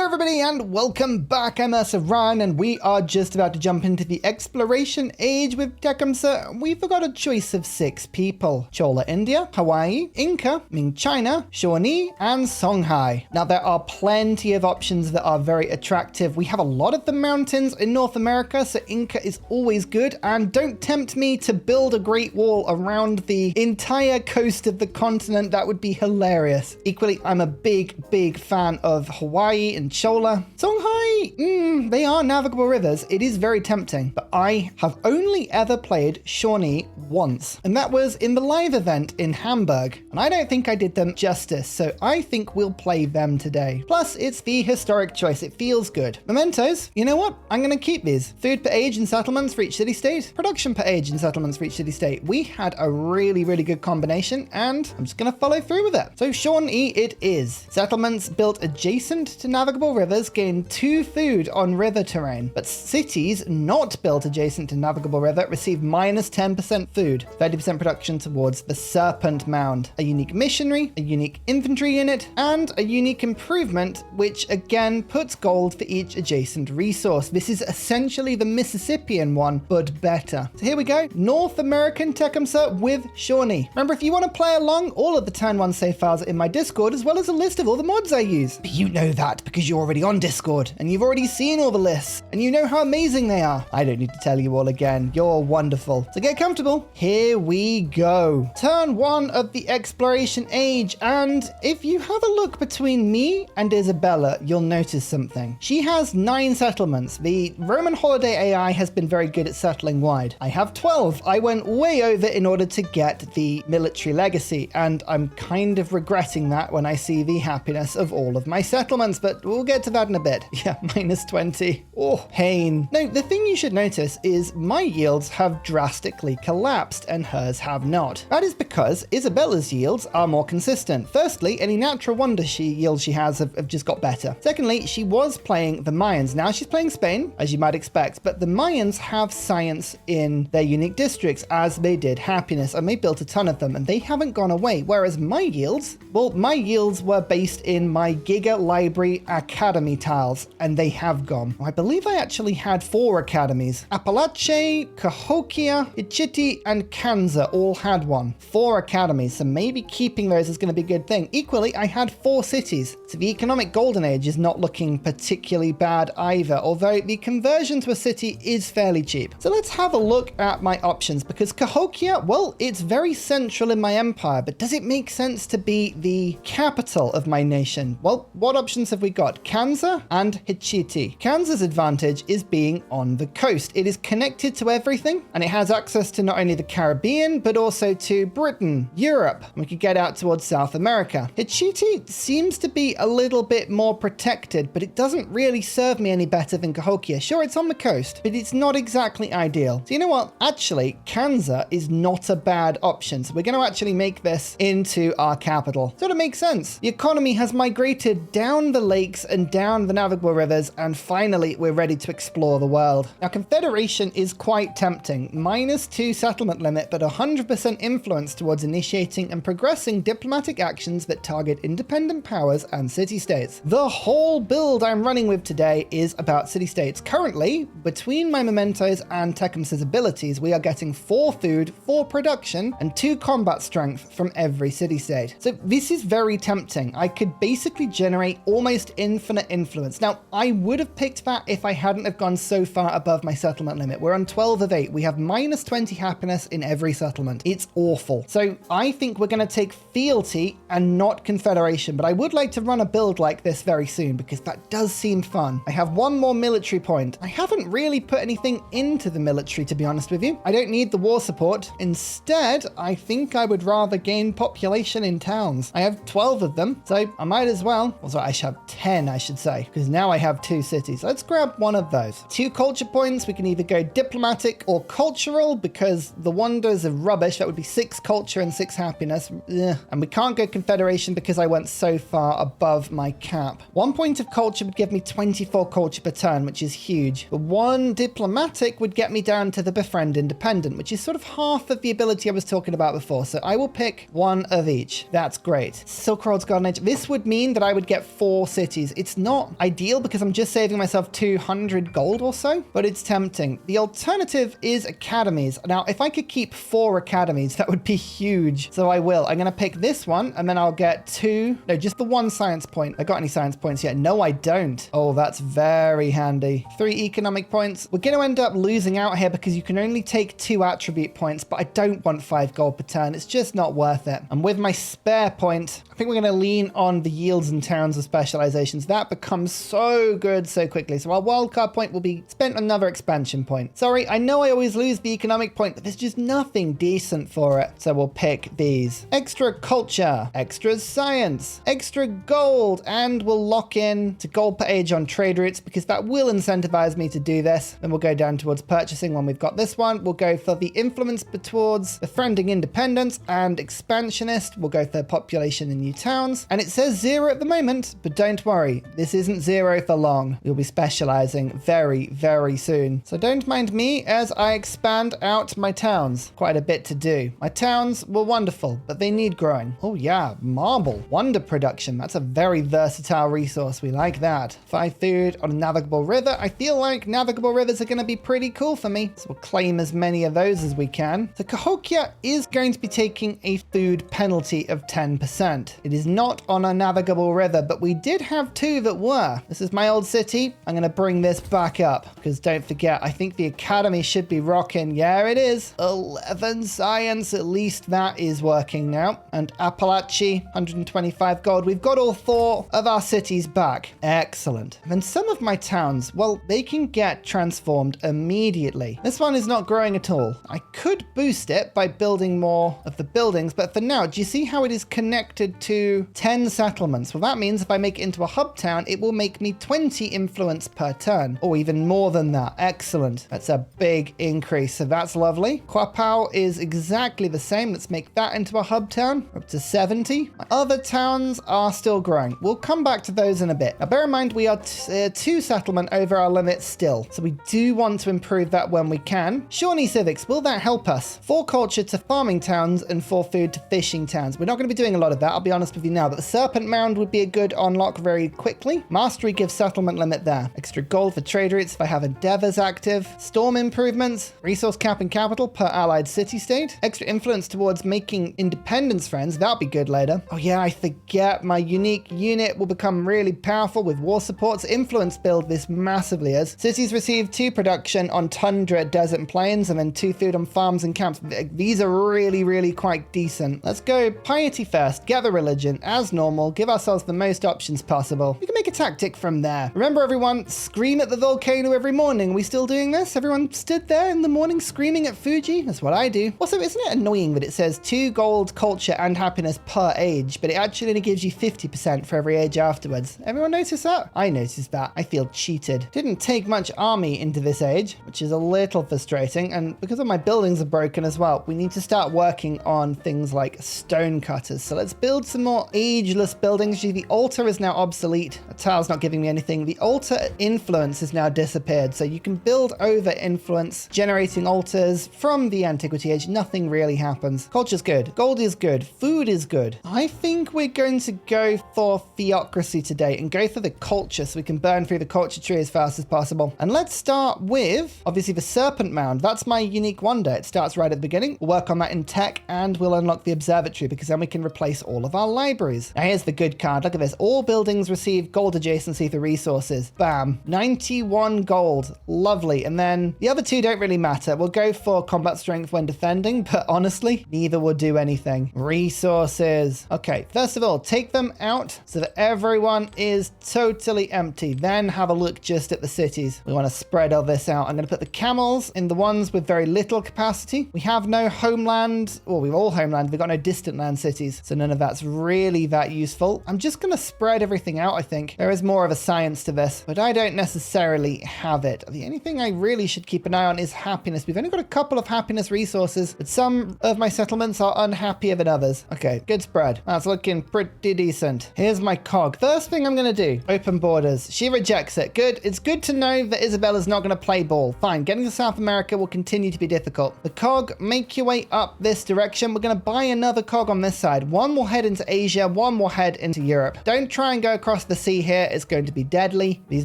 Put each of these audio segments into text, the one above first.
Hello everybody and welcome back. I'm Ryan and we are just about to jump into the exploration age with Tecumseh. We've got a choice of 6 people. Chola India, Hawaii, Inca, Ming China, Shawnee and Songhai. Now there are plenty of options that are very attractive. We have a lot of the mountains in North America, so Inca is always good, and don't tempt me to build a great wall around the entire coast of the continent. That would be hilarious. Equally, I'm a big fan of Hawaii and Chola. Songhai, they are navigable rivers. It is very tempting, but I have only ever played Shawnee once, and that was in the live event in Hamburg, and I don't think I did them justice, so I think we'll play them today. Plus, it's the historic choice. It feels good. Mementos, you know what? I'm going to keep these. Food per age in settlements for each city-state. Production per age in settlements for each city-state. We had a really good combination, and I'm just going to follow through with it. So Shawnee it is. Settlements built adjacent to navigable rivers gain 2 food on river terrain, but cities not built adjacent to navigable river receive minus 10% food, 30% production towards the Serpent Mound, a unique missionary, a unique infantry unit, and a unique improvement, which again puts gold for each adjacent resource. This is essentially the Mississippian one, but better. So here we go, North American Tecumseh with Shawnee. Remember, if you want to play along, all of the Turn 1 save files are in my Discord, as well as a list of all the mods I use. But you know that because you're already on Discord, and you've already seen all the lists, and you know how amazing they are. I don't need to tell you all again. You're wonderful. So get comfortable. Here we go. Turn 1 of the exploration age, and if you have a look between me and Isabella, you'll notice something. She has 9 settlements. The Roman holiday AI has been very good at settling wide. I have 12. I went way over in order to get the military legacy, and I'm kind of regretting that when I see the happiness of all of my settlements, but we'll get to that in a bit. Yeah, minus 20. Oh, pain. Now, the thing you should notice is my yields have drastically collapsed and hers have not. That is because Isabella's yields are more consistent. Firstly, any natural wonder yields she has have just got better. Secondly, she was playing the Mayans. Now she's playing Spain, as you might expect, but the Mayans have science in their unique districts, as they did happiness, and they built a ton of them, and they haven't gone away. Whereas my yields, well, my yields were based in my Giga Library Academy tiles, and they have gone. I believe I actually had 4 academies. Appalachia, Cahokia, Ichiti, and Kansas all had one. 4 academies, so maybe keeping those is going to be a good thing. Equally, I had 4 cities, so the economic golden age is not looking particularly bad either, although the conversion to a city is fairly cheap. So let's have a look at my options, because Cahokia, well, it's very central in my empire, but does it make sense to be the capital of my nation? Well, what options have we got? Kansas and Hichiti. Kansas' advantage is being on the coast. It is connected to everything, and it has access to not only the Caribbean, but also to Britain, Europe. We could get out towards South America. Hichiti seems to be a little bit more protected, but it doesn't really serve me any better than Cahokia. Sure, it's on the coast, but it's not exactly ideal. So you know what? Actually, Kansas is not a bad option. So we're going to actually make this into our capital. Sort of makes sense. The economy has migrated down the lakes and down the navigable rivers, and finally we're ready to explore the world. Now, Confederation is quite tempting. Minus 2 settlement limit, but 100% influence towards initiating and progressing diplomatic actions that target independent powers and city-states. The whole build I'm running with today is about city-states. Currently, between my mementos and Tecumseh's abilities, we are getting 4 food, 4 production, and 2 combat strength from every city-state. So this is very tempting. I could basically generate almost infinite influence. Now, I would have picked that if I hadn't have gone so far above my settlement limit. We're on 12 of 8. We have minus 20 happiness in every settlement. It's awful. So I think we're going to take fealty and not confederation, but I would like to run a build like this very soon because that does seem fun. I have 1 more military point. I haven't really put anything into the military, to be honest with you. I don't need the war support. Instead, I think I would rather gain population in towns. I have 12 of them, so I might as well. Also, I should have 10, I should say, because now I have 2 cities. Let's grab one of those. 2 culture points. We can either go diplomatic or cultural because the wonders of rubbish. That would be 6 culture and 6 happiness. Ugh. And we can't go Confederation because I went so far above my cap. 1 point of culture would give me 24 culture per turn, which is huge. But 1 diplomatic would get me down to the befriend independent, which is sort of half of the ability I was talking about before. So I will pick 1 of each. That's great. Silk Road's Golden Age. This would mean that I would get 4 cities. It's not ideal because I'm just saving myself 200 gold or so, but it's tempting. The alternative is academies. Now, if I could keep 4 academies, that would be huge. So I will. I'm going to pick this one and then I'll get 2. No, just the 1 science point. I got any science points yet? No, I don't. Oh, that's very handy. 3 economic points. We're going to end up losing out here because you can only take 2 attribute points, but I don't want 5 gold per turn. It's just not worth it. And with my spare point, I think we're going to lean on the yields and towns of specializations. That becomes so good so quickly. So our wildcard point will be spent on another expansion point. Sorry, I know I always lose the economic point, but there's just nothing decent for it. So we'll pick these. Extra culture, extra science, extra gold, and we'll lock in to gold per age on trade routes because that will incentivize me to do this. Then we'll go down towards purchasing when we've got this one. We'll go for the influence towards befriending independence and expansionist. We'll go for population in new towns. And it says 0 at the moment, but don't worry, this isn't 0 for long. We'll be specializing very, very soon. So don't mind me as I expand out my towns. Quite a bit to do. My towns were wonderful, but they need growing. Oh yeah, marble, wonder production. That's a very versatile resource. We like that. 5 food on a navigable river. I feel like navigable rivers are going to be pretty cool for me. So we'll claim as many of those as we can. So Cahokia is going to be taking a food penalty of 10%. It is not on a navigable river, but we did have 2 that were. This is my old city. I'm going to bring this back up because don't forget, I think the academy should be rocking. Yeah, it is. 11 science. At least that is working now. And Appalachia, 125 gold. We've got all 4 of our cities back. Excellent. And then some of my towns, well, they can get transformed immediately. This one is not growing at all. I could boost it by building more of the buildings, but for now, do you see how it is connected to 10 settlements? Well, that means if I make it into a hub town, it will make me 20 influence per turn, or even more than that. Excellent. That's a big increase, so that's lovely. Quapao is exactly the same. Let's make that into a hub town. We're up to 70. My other towns are still growing. We'll come back to those in a bit. Now, bear in mind, we are 2 settlement over our limit still, so we do want to improve that when we can. Shawnee Civics, will that help us? 4 culture to farming towns and 4 food to fishing towns. We're not going to be doing a lot of that, I'll be honest with you now, but the Serpent Mound would be a good unlock very quickly. Mastery gives settlement limit there. Extra gold for trade routes if I have endeavors active. Storm improvements, resource cap and capital per allied city-state. Extra influence towards making independence friends, that'll be good later. Oh yeah, I forget, my unique unit will become really powerful with war supports. Influence build this massively as cities receive 2 production on tundra, desert and plains, and then 2 food on farms and camps. These are really quite decent. Let's go piety first, get the religion as normal, give ourselves the most options possible. We can make a tactic from there. Remember everyone, scream at the volcano every morning. Are we still doing this? Everyone stood there in the morning screaming at Fuji? That's what I do. Also, isn't it annoying that it says 2 gold, culture and happiness per age, but it actually only gives you 50% for every age afterwards? Everyone notice that? I noticed that. I feel cheated. Didn't take much army into this age, which is a little frustrating, and because of my buildings are broken as well, we need to start working on things like stone cutters. So let's build some more ageless buildings. The altar is now obsolete. A tile's not giving me anything. The altar influence has now disappeared, so you can build over influence, generating altars from the antiquity age. Nothing really happens. Culture's good. Gold is good. Food is good. I think we're going to go for theocracy today and go for the culture so we can burn through the culture tree as fast as possible. And let's start with, obviously, the Serpent Mound. That's my unique wonder. It starts right at the beginning. We'll work on that in tech and we'll unlock the observatory because then we can replace all of our libraries. Now here's the good card. Look at this. All buildings receive gold adjacency for resources. Bam. 91 gold. Lovely. And then the other 2 don't really matter. We'll go for combat strength when defending, but honestly, neither will do anything. Resources. Okay, first of all, take them out so that everyone is totally empty. Then have a look just at the cities. We want to spread all this out. I'm going to put the camels in the ones with very little capacity. We have no homeland, or we've all homeland. We've got no distant land cities, so none of that's really that useful. I'm just going to spread everything out, I think. There is more of a science to this, but I don't necessarily have it. The only thing I really should keep an eye on is happiness. We've only got a couple of happiness resources, but some of my settlements are unhappier than others. Okay, good spread. That's looking pretty decent. Here's my cog. First thing I'm going to do, open borders. She rejects it. Good. It's good to know that Isabella's not going to play ball. Fine. Getting to South America will continue to be difficult. The cog, make your way up this direction. We're going to buy another cog on this side. One will head into Asia. One will head into Europe. Don't try and go across the sea here. It's going to be deadly. These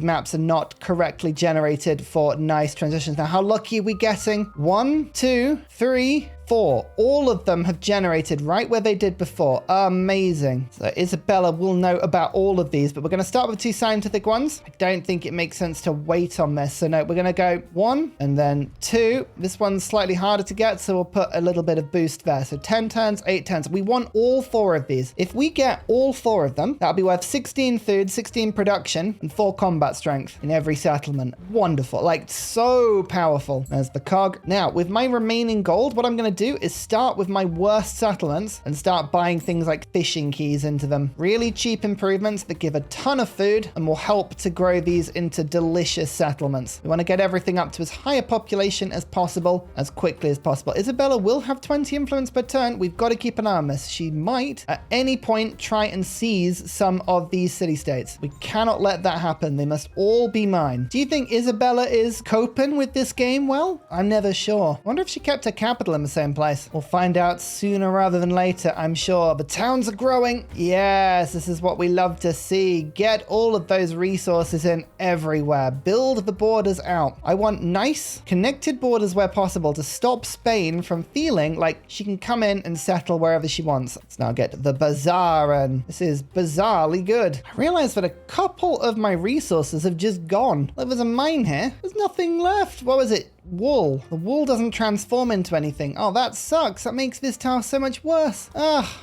maps are not correctly generated for nice transitions. Now, how lucky are we getting? 1, 2, 3, 4. All of them have generated right where they did before. Amazing. So Isabella will know about all of these, but we're going to start with 2 scientific ones. I don't think it makes sense to wait on this. So no, we're going to go 1 and then 2. This one's slightly harder to get, so we'll put a little bit of boost there. So 10 turns, 8 turns. We want all 4 of these. If we get all 4 of them, that'll be worth 16 food, 16 production, and 4 combat strength in every settlement. Wonderful. Like, so powerful. There's the cog. Now, with my remaining gold, what I'm going to do is start with my worst settlements and start buying things like fishing keys into them. Really cheap improvements that give a ton of food and will help to grow these into delicious settlements. We want to get everything up to as high a population as possible, as quickly as possible. Isabella will have 20 influence per turn. We've got to keep an eye on this. She might at any point try and seize some of these city-states. We cannot let that happen. They must all be mine. Do you think Isabella is coping with this game well? I'm never sure. I wonder if she kept her capital in the same place. We'll find out sooner rather than later, I'm sure. The towns are growing. Yes, this is what we love to see. Get all of those resources in everywhere. Build the borders out. I want nice, connected borders where possible to stop Spain from feeling like she can come in and settle wherever she wants. Let's now get the bazaar, and this is bizarrely good. I realized that a couple of my resources have just gone. There was a mine here. There's nothing left. What was it? Wool. The wool doesn't transform into anything. Oh, that sucks. That makes this tower so much worse.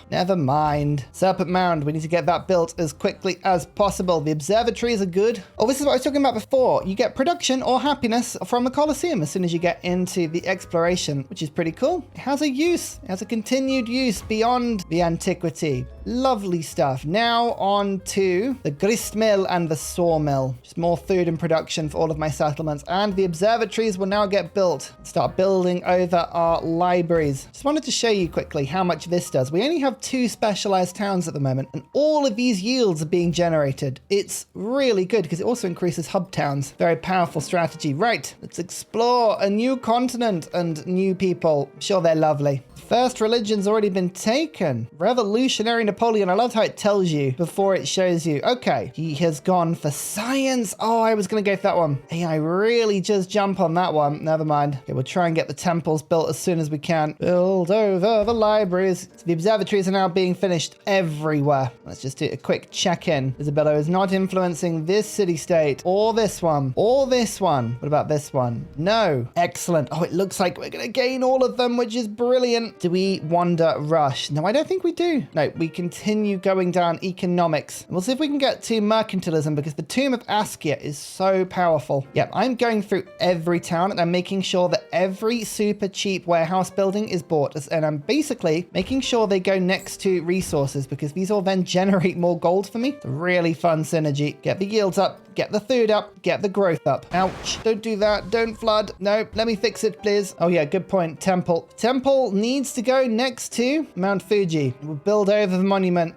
Never mind. Serpent Mound. We need to get that built as quickly as possible. The observatories are good. Oh, this is what I was talking about before. You get production or happiness from the Colosseum as soon as you get into the exploration, which is pretty cool. It has a use. It has a continued use beyond the antiquity. Lovely stuff. Now on to the grist mill and the sawmill. Just more food and production for all of my settlements. And the observatories will now get built. Start building over our libraries. Just wanted to show you quickly how much this does. We only have 2 specialized towns at the moment, and all of these yields are being generated. It's really good because it also increases hub towns. Very powerful strategy. Right, let's explore a new continent and new people. I'm sure they're lovely. First religion's already been taken. Revolutionary Napoleon. I love how it tells you before it shows you. Okay, he has gone for science. Oh, I was going to go for that one. Hey, I really just jump on that one. Never mind. Okay, we'll try and get the temples built as soon as we can. Build over the libraries. So the observatories are now being finished everywhere. Let's just do a quick check-in. Isabella is not influencing this city-state or this one or this one. What about this one? No. Excellent. Oh, it looks like we're going to gain all of them, which is brilliant. Do we wander rush? No, I don't think we do. No, we continue going down economics. We'll see if we can get to mercantilism because the Tomb of Askia is so powerful. Yep, I'm going through every town and I'm making sure that every super cheap warehouse building is bought. And I'm basically making sure they go next to resources because these will then generate more gold for me. It's a really fun synergy. Get the yields up. Get the food up, get the growth up. Ouch, don't do that, don't flood. No, let me fix it, please. Oh yeah, good point, temple. Temple needs to go next to Mount Fuji. We'll build over the monument.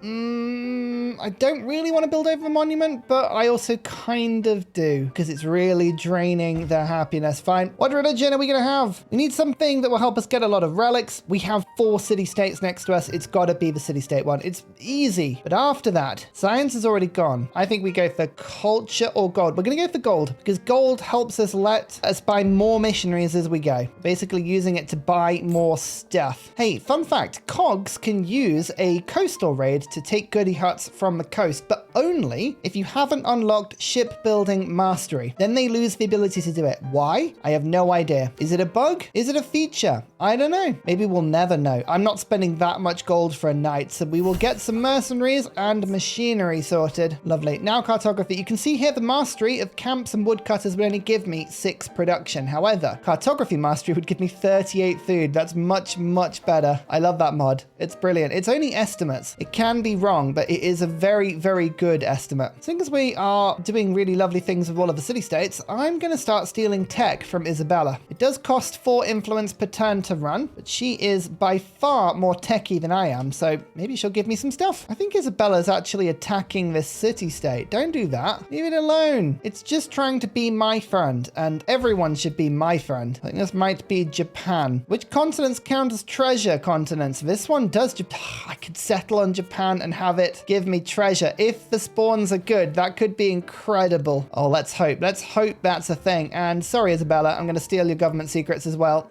I don't really want to build over the monument, but I also kind of do because it's really draining their happiness. Fine, what religion are we gonna have? We need something that will help us get a lot of relics. We have 4 city-states next to us. It's gotta be the city-state one. It's easy, but after that, science is already gone. I think we go for culture or gold. We're going to go for gold because gold helps us let us buy more missionaries as we go. Basically using it to buy more stuff. Hey, fun fact, cogs can use a coastal raid to take goody huts from the coast, but only if you haven't unlocked shipbuilding mastery. Then they lose the ability to do it. Why? I have no idea. Is it a bug? Is it a feature? I don't know. Maybe we'll never know. I'm not spending that much gold for a night, so we will get some mercenaries and machinery sorted. Lovely. Now cartography. You can see here the mastery of camps and woodcutters would only give me 6 production. However, cartography mastery would give me 38 food. That's much, much better. I love that mod. It's brilliant. It's only estimates, estimates. It can be wrong, but it is a very, very good estimate. Seeing as we are doing really lovely things with all of the city-states, I'm going to start stealing tech from Isabella. It does cost 4 influence per turn to run, but she is by far more techy than I am, so maybe she'll give me some stuff. I think Isabella's actually attacking this city-state. Don't do that. Leave it alone. It's just trying to be my friend, and everyone should be my friend. I think this might be Japan. Which continents count as treasure continents? This one does. I could settle on Japan and have it give me treasure. If the spawns are good, that could be incredible. Oh, let's hope. Let's hope that's a thing. And sorry, Isabella, I'm going to steal your government secrets as well.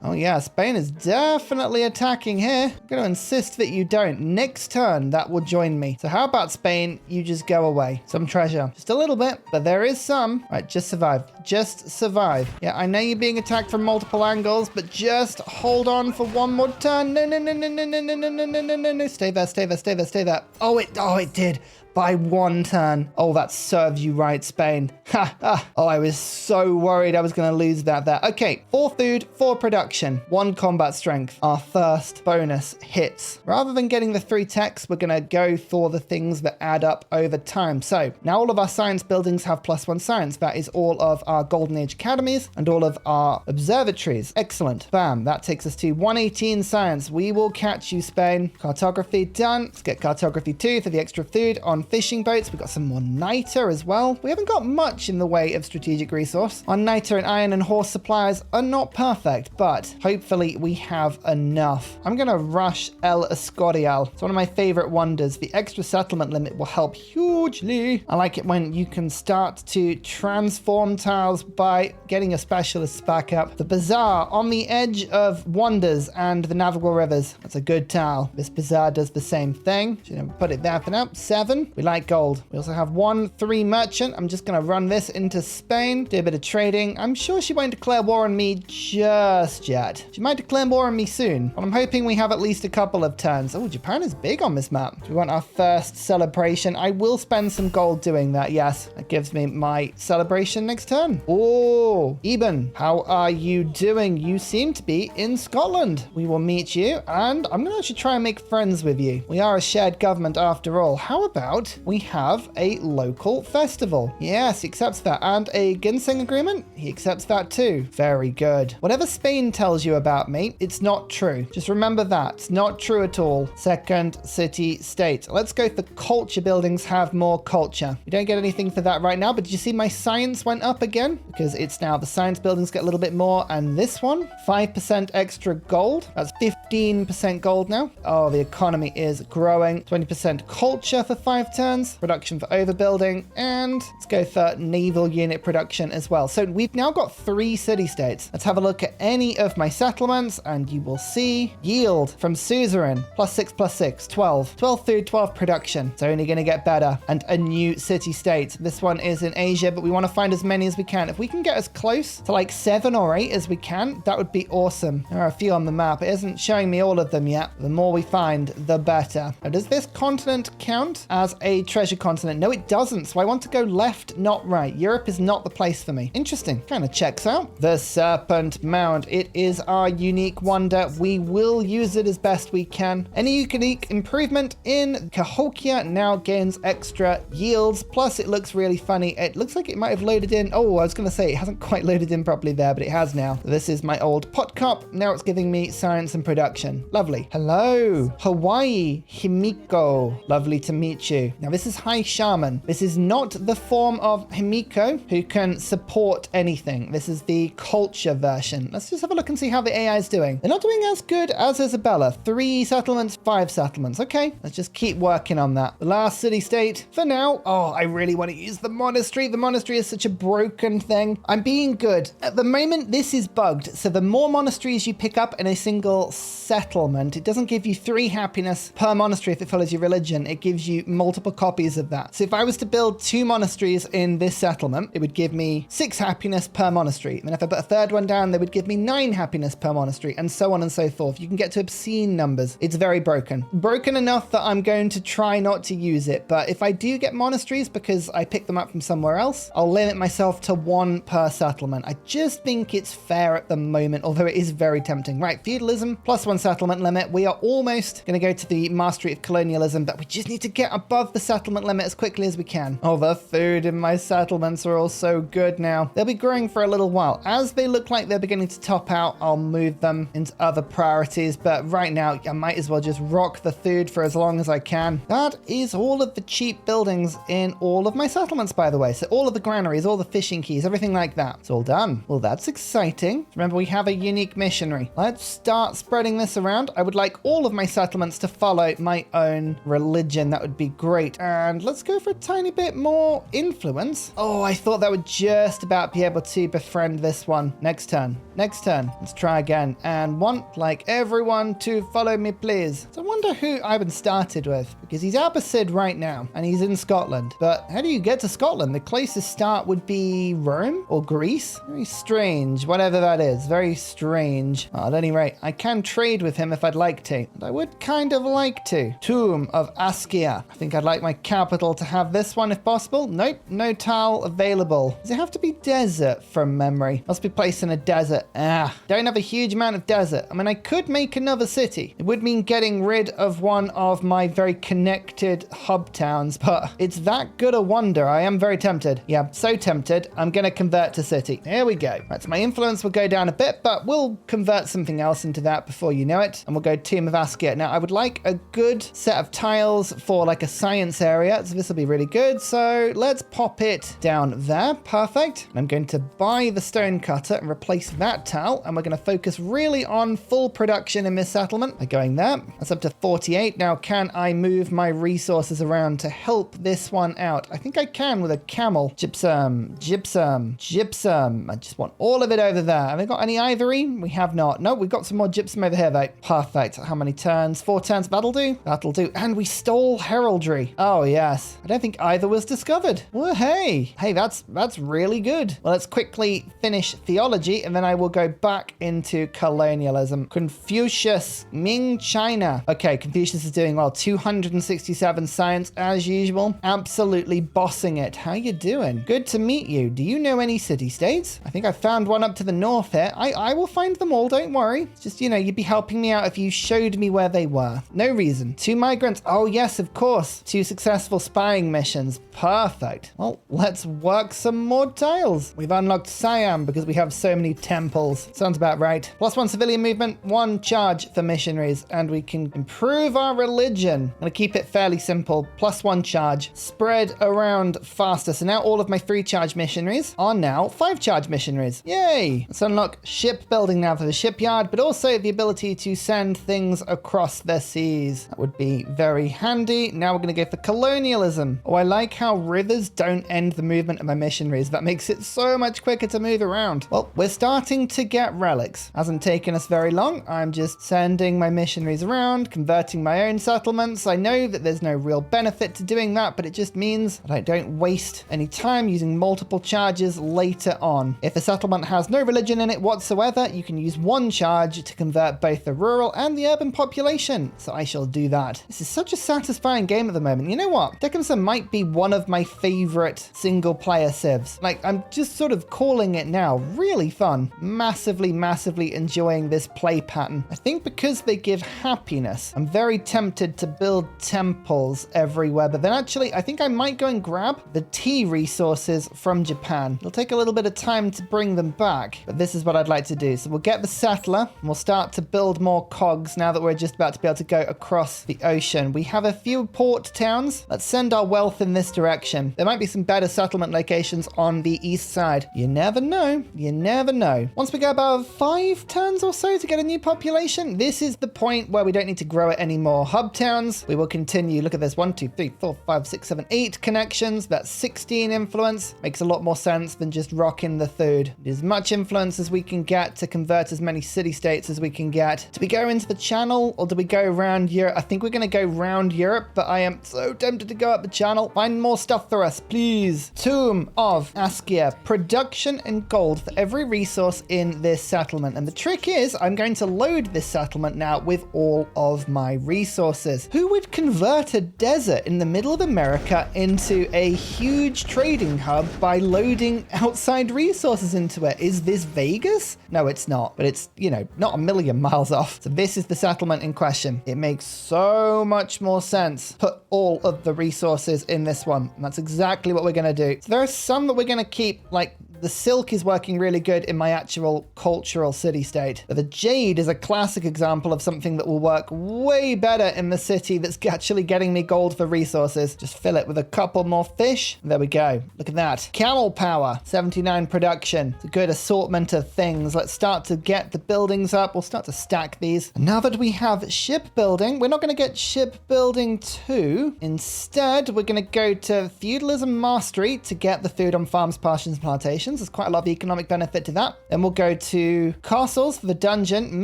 Oh yeah, Spain is definitely attacking here. I'm going to insist that you don't. Next turn, that will join me. So how about Spain? You just go away. Some treasure. Just a little bit, but there is some. Right, just survive. Just survive. Yeah, I know you're being attacked from multiple angles, but just hold on for one more turn. No. Stay there. Oh, it did. By 1 turn. Oh, that serves you right, Spain. Oh, I was so worried I was going to lose that there. Okay, 4 food, 4 production, 1 combat strength. Our first bonus hits. Rather than getting the 3 techs, we're going to go for the things that add up over time. So now all of our science buildings have +1 science. That is all of our Golden Age academies and all of our observatories. Excellent. Bam. That takes us to 118 science. We will catch you, Spain. Cartography done. Let's get cartography 2 for the extra food on fishing boats. We've got some more niter as well. We haven't got much in the way of strategic resource. Our niter and iron and horse suppliers are not perfect, but hopefully we have enough. I'm going to rush El Escorial. It's one of my favorite wonders. The extra settlement limit will help hugely. I like it when you can start to transform tiles by getting your specialists back up. The bazaar on the edge of wonders and the navigable rivers. That's a good tile. This bazaar does the same thing. Should put it there for now. 7. We like gold. We also have 1-3 merchant. I'm just going to run this into Spain, do a bit of trading. I'm sure she won't declare war on me just yet. She might declare war on me soon, but I'm hoping we have at least a couple of turns. Oh, Japan is big on this map. We want our first celebration. I will spend some gold doing that. Yes, that gives me my celebration next turn. Oh, Eben, how are you doing? You seem to be in Scotland. We will meet you, and I'm going to actually try and make friends with you. We are a shared government after all. How about we have a local festival? Yes, he accepts that. And a ginseng agreement? He accepts that too. Very good. Whatever Spain tells you about me, it's not true. Just remember that. It's not true at all. Second city state. Let's go for culture buildings have more culture. We don't get anything for that right now, but did you see my science went up again? Because it's now the science buildings get a little bit more, and this one, 5% extra gold. That's 15% gold now. Oh, the economy is growing. 20% culture for 5 turns, production for overbuilding, and let's go for naval unit production as well. So we've now got 3 city-states. Let's have a look at any of my settlements, and you will see yield from suzerain, +6, 12. 12 food, 12 production. It's only going to get better. And a new city-state. This one is in Asia, but we want to find as many as we can. If we can get as close to like 7 or 8 as we can, that would be awesome. There are a few on the map. It isn't showing me all of them yet. The more we find, the better. Now, does this continent count as a treasure continent? No, it doesn't. So I want to go left, not right. Europe is not the place for me. Interesting. Kind of checks out. The Serpent Mound. It is our unique wonder. We will use it as best we can. Any unique improvement in Cahokia now gains extra yields. Plus, it looks really funny. It looks like it might have loaded in. Oh, I was going to say it hasn't quite loaded in properly there, but it has now. This is my old pot cup. Now it's giving me science and production. Lovely. Hello, Hawaii Himiko. Lovely to meet you. Now, this is High Shaman. This is not the form of Himiko who can support anything. This is the culture version. Let's just have a look and see how the AI is doing. They're not doing as good as Isabella. 3 settlements, 5 settlements. Okay, let's just keep working on that. The last city-state for now. Oh, I really want to use the monastery. The monastery is such a broken thing. I'm being good. At the moment, this is bugged. So the more monasteries you pick up in a single settlement, it doesn't give you 3 happiness per monastery if it follows your religion. It gives you multiple multiple copies of that. So if I was to build 2 monasteries in this settlement, it would give me 6 happiness per monastery. And then if I put a third one down, they would give me 9 happiness per monastery, and so on and so forth. You can get to obscene numbers. It's very broken. Broken enough that I'm going to try not to use it, but if I do get monasteries because I pick them up from somewhere else, I'll limit myself to 1 per settlement. I just think it's fair at the moment, although it is very tempting. Right, feudalism, +1 settlement limit. We are almost going to go to the mastery of colonialism, but we just need to get above the settlement limit as quickly as we can. Oh, the food in my settlements are all so good now. They'll be growing for a little while. As they look like they're beginning to top out, I'll move them into other priorities, but right now I might as well just rock the food for as long as I can. That is all of the cheap buildings in all of my settlements, by the way. So all of the granaries, all the fishing quays, everything like that. It's all done. Well, that's exciting. Remember, we have a unique missionary. Let's start spreading this around. I would like all of my settlements to follow my own religion. That would be great. And let's go for a tiny bit more influence. Oh, I thought that would just about be able to befriend this one. Next turn. Next turn. Let's try again. And want like everyone to follow me, please. So I wonder who Ivan started with, because he's Abbasid right now and he's in Scotland. But how do you get to Scotland? The closest start would be Rome or Greece. Very strange. Whatever that is. Very strange. Well, at any rate, I can trade with him if I'd like to. And I would kind of like to. Tomb of Askia. I think I'd like my capital to have this one if possible. Nope. No tile available. Does it have to be desert from memory? Must be placed in a desert. Don't have a huge amount of desert. I mean, I could make another city. It would mean getting rid of one of my very connected hub towns, but it's that good a wonder. I am very tempted. Yeah, so tempted. I'm going to convert to city. There we go. Right, so my influence will go down a bit, but we'll convert something else into that before you know it. And we'll go Tomb of Askia. Now, I would like a good set of tiles for like a science area. So this will be really good. So let's pop it down there. Perfect. And I'm going to buy the stone cutter and replace that tile. And we're going to focus really on full production in this settlement by going there. That's up to 48. Now, can I move my resources around to help this one out? I think I can with a camel. Gypsum, gypsum, gypsum. I just want all of it over there. Have we got any ivory? We have not. No, we've got some more gypsum over here though. Perfect. How many turns? 4 turns. That'll do. That'll do. And we stole heraldry. Oh, yes. I don't think either was discovered. Well, hey. Hey, that's really good. Well, let's quickly finish theology and then I will go back into colonialism. Confucius, Ming China. Okay, Confucius is doing well. 267 science as usual. Absolutely bossing it. How you doing? Good to meet you. Do you know any city-states? I think I found one up to the north here. I will find them all, don't worry. It's just, you know, you'd be helping me out if you showed me where they were. No reason. 2 migrants. Oh, yes, of course. 2 successful spying missions. Perfect. Well, let's work some more tiles. We've unlocked Siam because we have so many temples. Sounds about right. +1 civilian movement, 1 charge for missionaries, and we can improve our religion. I'm going to keep it fairly simple. +1 charge. Spread around faster. So now all of my 3 charge missionaries are now 5 charge missionaries. Yay! Let's unlock shipbuilding now for the shipyard, but also the ability to send things across the seas. That would be very handy. Now we're going to go for colonialism. Oh, I like how rivers don't end the movement of my missionaries. That makes it so much quicker to move around. Well, we're starting to get relics. Hasn't taken us very long. I'm just sending my missionaries around, converting my own settlements. I know that there's no real benefit to doing that, but it just means that I don't waste any time using multiple charges later on. If a settlement has no religion in it whatsoever, you can use 1 charge to convert both the rural and the urban population. So I shall do that. This is such a satisfying game at the moment. You know what? Tecumseh might be one of my favorite single player civs. Like, I'm just sort of calling it now. Really fun. Massively enjoying this play pattern. I think because they give happiness, I'm very tempted to build temples everywhere, but then actually I think I might go and grab the tea resources from Japan. It'll take a little bit of time to bring them back, but this is what I'd like to do. So we'll get the settler and we'll start to build more cogs now that we're just about to be able to go across the ocean. We have a few port towns. Let's send our wealth in this direction. There might be some better settlement locations on the east side. You never know. You never know. Once we go above 5 turns or so to get a new population, this is the point where we don't need to grow it anymore. Hub towns, we will continue. Look at this. 1, 2, 3, 4, 5, 6, 7, 8 connections. That's 16 influence. Makes a lot more sense than just rocking the food. As much influence as we can get to convert as many city-states as we can get. Do we go into the channel or do we go around Europe? I think we're going to go round Europe, but I am So tempted to go up the channel. Find more stuff for us, please. Tomb of Askia. Production and gold for every resource in this settlement. And the trick is, I'm going to load this settlement now with all of my resources. Who would convert a desert in the middle of America into a huge trading hub by loading outside resources into it? Is this Vegas? No, it's not. But it's, you know, not a million miles off. So this is the settlement in question. It makes so much more sense. Put all of the resources in this one. And that's exactly what we're going to do. So there are some that we're going to keep, like the silk is working really good in my actual cultural city-state. But the jade is a classic example of something that will work way better in the city that's actually getting me gold for resources. Just fill it with a couple more fish. There we go. Look at that. Camel power, 79 production. It's a good assortment of things. Let's start to get the buildings up. We'll start to stack these. And now that we have shipbuilding, we're not going to get shipbuilding 2. Instead, we're going to go to feudalism mastery to get the food on farms, pastures, and plantations. There's quite a lot of economic benefit to that. Then we'll go to castles for the dungeon,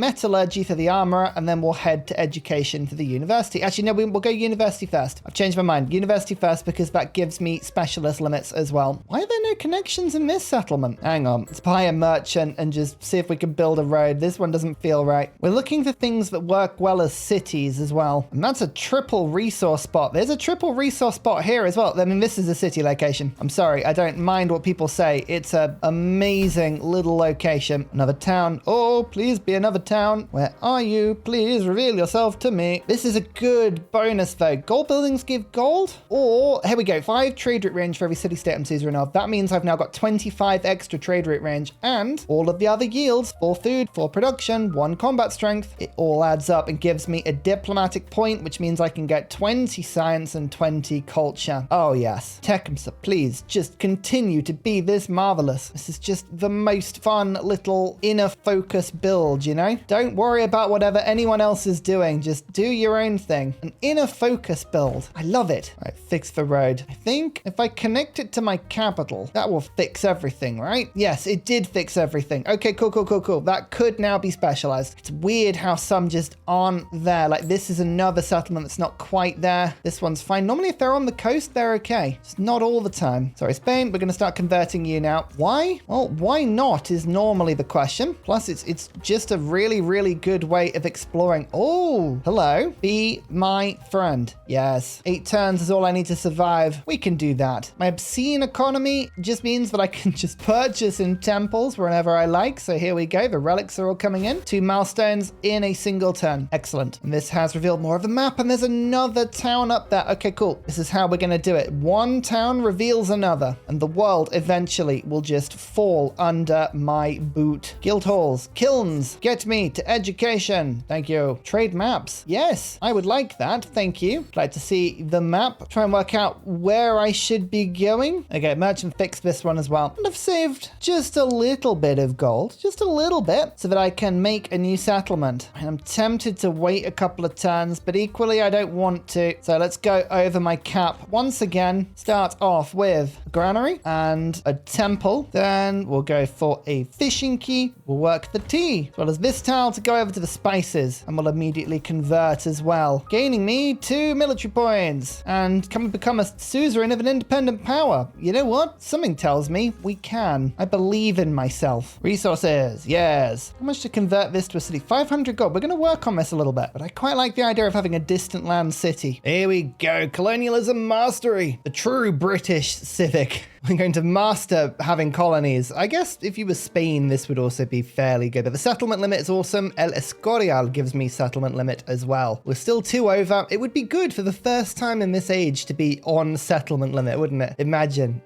metallurgy for the armorer, and then we'll head to education for the university. Actually, no, we'll go university first. I've changed my mind. University first because that gives me specialist limits as well. Why are there no connections in this settlement? Hang on. Let's buy a merchant and just see if we can build a road. This one doesn't feel right. We're looking for things that work well as cities as well. And that's a triple resource spot. There's a triple resource spot here as well. I mean, this is a city location. I'm sorry. I don't mind what people say. It's a amazing little location. Another town. Oh, please be another town. Where are you? Please reveal yourself to me. This is a good bonus though. Gold buildings give gold. Or here we go. 5 trade route range for every city, state, and suzerain of. That means I've now got 25 extra trade route range and all of the other yields, 4 food, 4 production, 1 combat strength. It all adds up and gives me a diplomatic point, which means I can get 20 science and 20 culture. Oh yes. Tecumseh, please just continue to be this marvelous. This is just the most fun little inner focus build, you know? Don't worry about whatever anyone else is doing. Just do your own thing. An inner focus build. I love it. All right, fix the road. I think if I connect it to my capital, that will fix everything, right? Yes, it did fix everything. Okay, cool. That could now be specialized. It's weird how some just aren't there. Like this is another settlement that's not quite there. This one's fine. Normally if they're on the coast, they're okay. Just not all the time. Sorry, Spain, we're going to start converting you now. Why? Well, why not is normally the question. Plus, it's just a really, really good way of exploring. Oh, hello. Be my friend. Yes. 8 turns is all I need to survive. We can do that. My obscene economy just means that I can just purchase in temples whenever I like. So here we go. The relics are all coming in. 2 milestones in a single turn. Excellent. And this has revealed more of the map. And there's another town up there. Okay, cool. This is how we're going to do it. One town reveals another. And the world eventually will just fall under my boot. Guild halls, kilns, get me to education. Thank you. Trade maps. Yes, I would like that. Thank you. I'd like to see the map. Try and work out where I should be going. Okay, merchant fixed this one as well. And I've saved just a little bit of gold, just a little bit, so that I can make a new settlement. And I'm tempted to wait a couple of turns, but equally I don't want to. So let's go over my cap once again. Start off with a granary and a temple. Then we'll go for a fishing key. We'll work the tea, as well as this tile to go over to the spices. And we'll immediately convert as well, gaining me 2 military points. And can we become a suzerain of an independent power? You know what? Something tells me we can. I believe in myself. Resources, yes. How much to convert this to a city? 500 gold. We're going to work on this a little bit, but I quite like the idea of having a distant land city. Here we go. Colonialism mastery. The true British civic. We're going to master having colonies. I guess if you were Spain, this would also be fairly good. But the settlement limit is awesome. El Escorial gives me settlement limit as well. We're still 2 over. It would be good for the first time in this age to be on settlement limit, wouldn't it? Imagine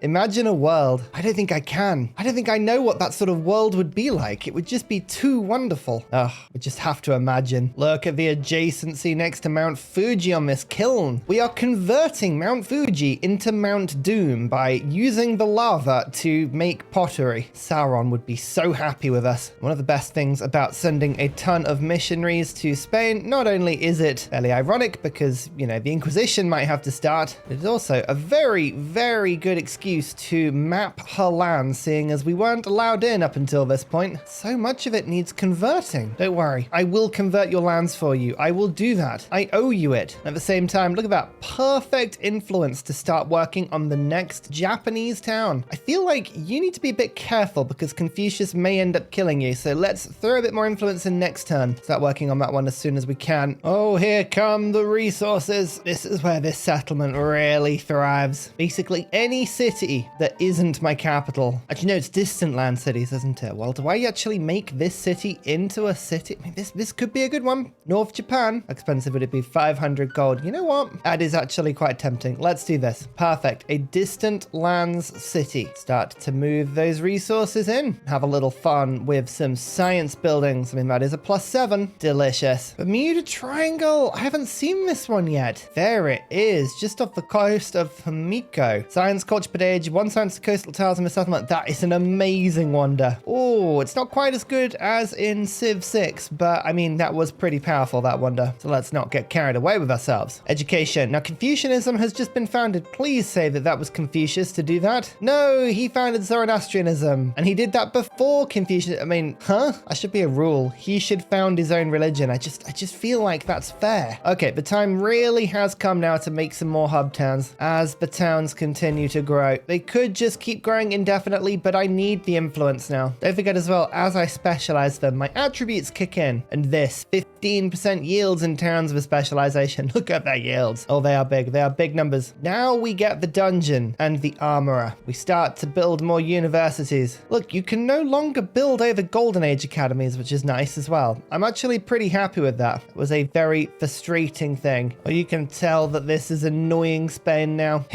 a world. I don't think I can. I don't think I know what that sort of world would be like. It would just be too wonderful. Ugh, we just have to imagine. Look at the adjacency next to Mount Fuji on this kiln. We are converting Mount Fuji into Mount Doom by using using the lava to make pottery. Sauron would be so happy with us. One of the best things about sending a ton of missionaries to Spain, not only is it fairly ironic because, you know, the Inquisition might have to start, it is also a very, very good excuse to map her land, seeing as we weren't allowed in up until this point. So much of it needs converting. Don't worry, I will convert your lands for you. I will do that. I owe you it. At the same time, look at that perfect influence to start working on the next Japanese town. I feel like you need to be a bit careful because Confucius may end up killing you. So let's throw a bit more influence in next turn. Start working on that one as soon as we can. Oh, here come the resources. This is where this settlement really thrives. Basically any city that isn't my capital. Actually, no, it's distant land cities, isn't it? Well, do I actually make this city into a city? I mean, this could be a good one. North Japan. How expensive would it be? 500 gold. You know what? That is actually quite tempting. Let's do this. Perfect. A distant lands city. Start to move those resources in. Have a little fun with some science buildings. I mean, that is a +7. Delicious. Bermuda Triangle. I haven't seen this one yet. There it is. Just off the coast of Himiko. Science, culture, pedagogy, one science coastal towers and a settlement. That is an amazing wonder. Oh, it's not quite as good as in Civ 6, but I mean, that was pretty powerful, that wonder. So let's not get carried away with ourselves. Education. Now, Confucianism has just been founded. Please say that that was Confucius to do that. No, he founded Zoroastrianism, and he did that before Confucius. I mean, huh? That should be a rule. He should found his own religion. I just feel like that's fair. Okay, the time really has come now to make some more hub towns as the towns continue to grow. They could just keep growing indefinitely, but I need the influence now. Don't forget as well, as I specialize them, my attributes kick in, and this 15% yields in towns with specialization. Look at their yields. Oh, they are big. They are big numbers. Now we get the dungeon and the armorer. We start to build more universities. Look, you can no longer build over Golden Age academies, which is nice as well. I'm actually pretty happy with that. It was a very frustrating thing. Well, you can tell that this is annoying Spain now.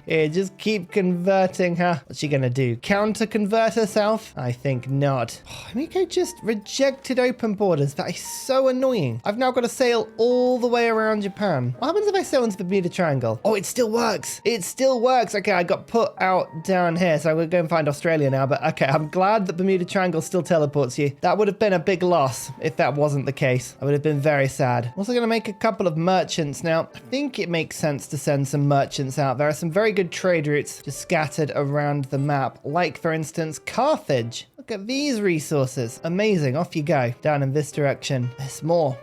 Just keep converting her. What's she gonna do? Counter convert herself? I think not. Oh, Miko just rejected open borders. That is so annoying. I've now got to sail all the way around Japan. What happens if I sail into the Bermuda Triangle? Oh, it still works. It still works. Okay, I got put out down here, so I'm going to go and find Australia now. But okay, I'm glad that Bermuda Triangle still teleports you. That would have been a big loss if that wasn't the case. I would have been very sad. I'm also going to make a couple of merchants now. I think it makes sense to send some merchants out. There are some very good trade routes just scattered around the map, like, for instance, Carthage. Look at these resources. Amazing. Off you go. Down in this direction. There's more.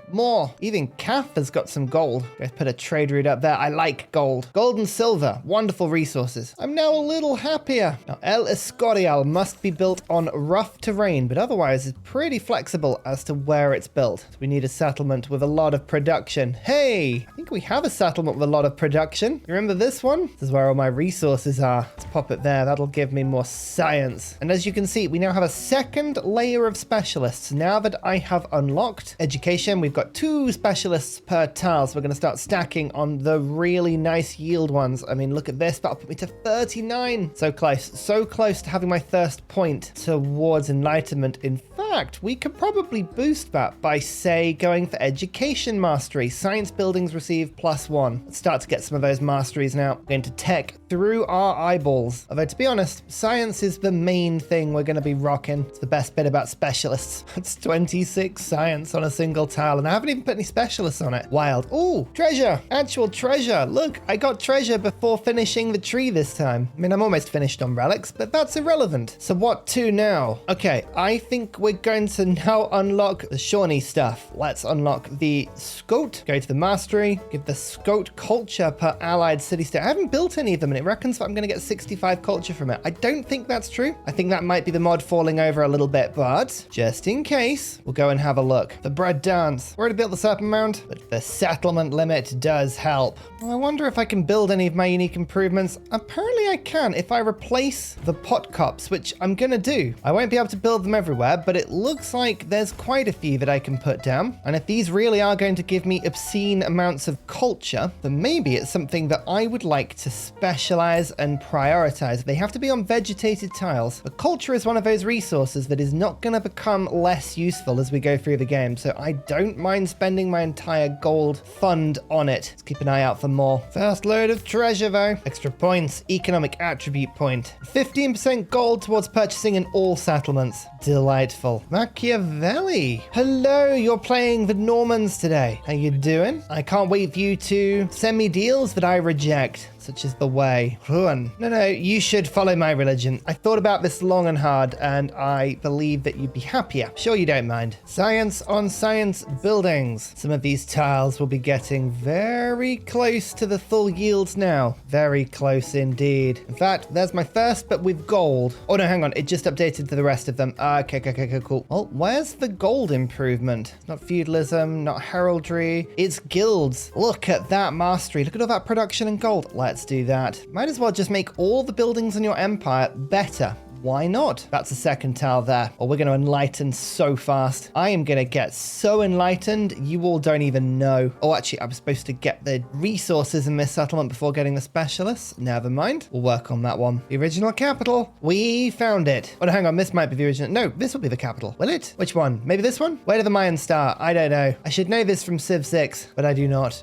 Even Cath has got some gold. Let's put a trade route up there. I like gold. Gold and silver. Wonderful resources. I'm now a little happier. Now, El Escorial must be built on rough terrain, but otherwise it's pretty flexible as to where it's built. So we need a settlement with a lot of production. Hey, I think we have a settlement with a lot of production. You remember this one? This is where all my resources are. Let's pop it there. That'll give me more science. And as you can see, we now have a second layer of specialists. Now that I have unlocked education, we've got 2 specialists per tile, so we're going to start stacking on the really nice yield ones. I mean, look at this. That'll put me to 39. So close to having my first point towards enlightenment. In fact, we could probably boost that by, say, going for education mastery. Science buildings receive +1. Let's start to get some of those masteries now. We're going to tech through our eyeballs. Although, to be honest, science is the main thing we're going to be rocking. It's the best bit about specialists. It's 26 science on a single tile, and I haven't even put any specialists on it. Wild. Oh, treasure. Actual treasure. Look, I got treasure before finishing the tree this time. I mean, I'm almost finished on relics, but that's irrelevant. So what to now? Okay, I think we're going to now unlock the Shawnee stuff. Let's unlock the Scout. Go to the mastery. Give the Scout culture per allied city-state. I haven't built any of them, and it reckons that I'm going to get 65 culture from it. I don't think that's true. I think that might be the mod falling over a little bit, but just in case, we'll go and have a look. The bread dance. Already built the serpent mound, but the settlement limit does help. Well, I wonder if I can build any of my unique improvements. Apparently I can if I replace the pot cups, which I'm gonna do. I won't be able to build them everywhere, but it looks like there's quite a few that I can put down. And if these really are going to give me obscene amounts of culture, then maybe it's something that I would like to specialize and prioritize. They have to be on vegetated tiles. But culture is one of those resources resources that is not going to become less useful as we go through the game. So I don't mind spending my entire gold fund on it. Let's keep an eye out for more. First load of treasure though. Extra points, economic attribute point. 15% gold towards purchasing in all settlements. Delightful. Machiavelli. Hello, you're playing the Normans today. How you doing? I can't wait for you to send me deals that I reject, such as the way. Ruin. No, you should follow my religion. I thought about this long and hard, and I believe that you'd be happier. Sure you don't mind. Science on science buildings. Some of these tiles will be getting very close to the full yields now. Very close indeed. In fact, there's my first, but with gold. Oh no, hang on. It just updated for the rest of them. Okay, cool. Well, where's the gold improvement? It's not feudalism, not heraldry. It's guilds. Look at that mastery. Look at all that production and gold. Let's do that. Might as well just make all the buildings in your empire better. Why not? That's a second tile there. Or we're going to enlighten so fast. I am going to get so enlightened, you all don't even know. Oh, actually, I was supposed to get the resources in this settlement before getting the specialists. Never mind. We'll work on that one. The original capital. We found it. Oh, no, hang on. This might be the original. No, this will be the capital. Will it? Which one? Maybe this one? Where did the Mayans start? I don't know. I should know this from Civ 6, but I do not.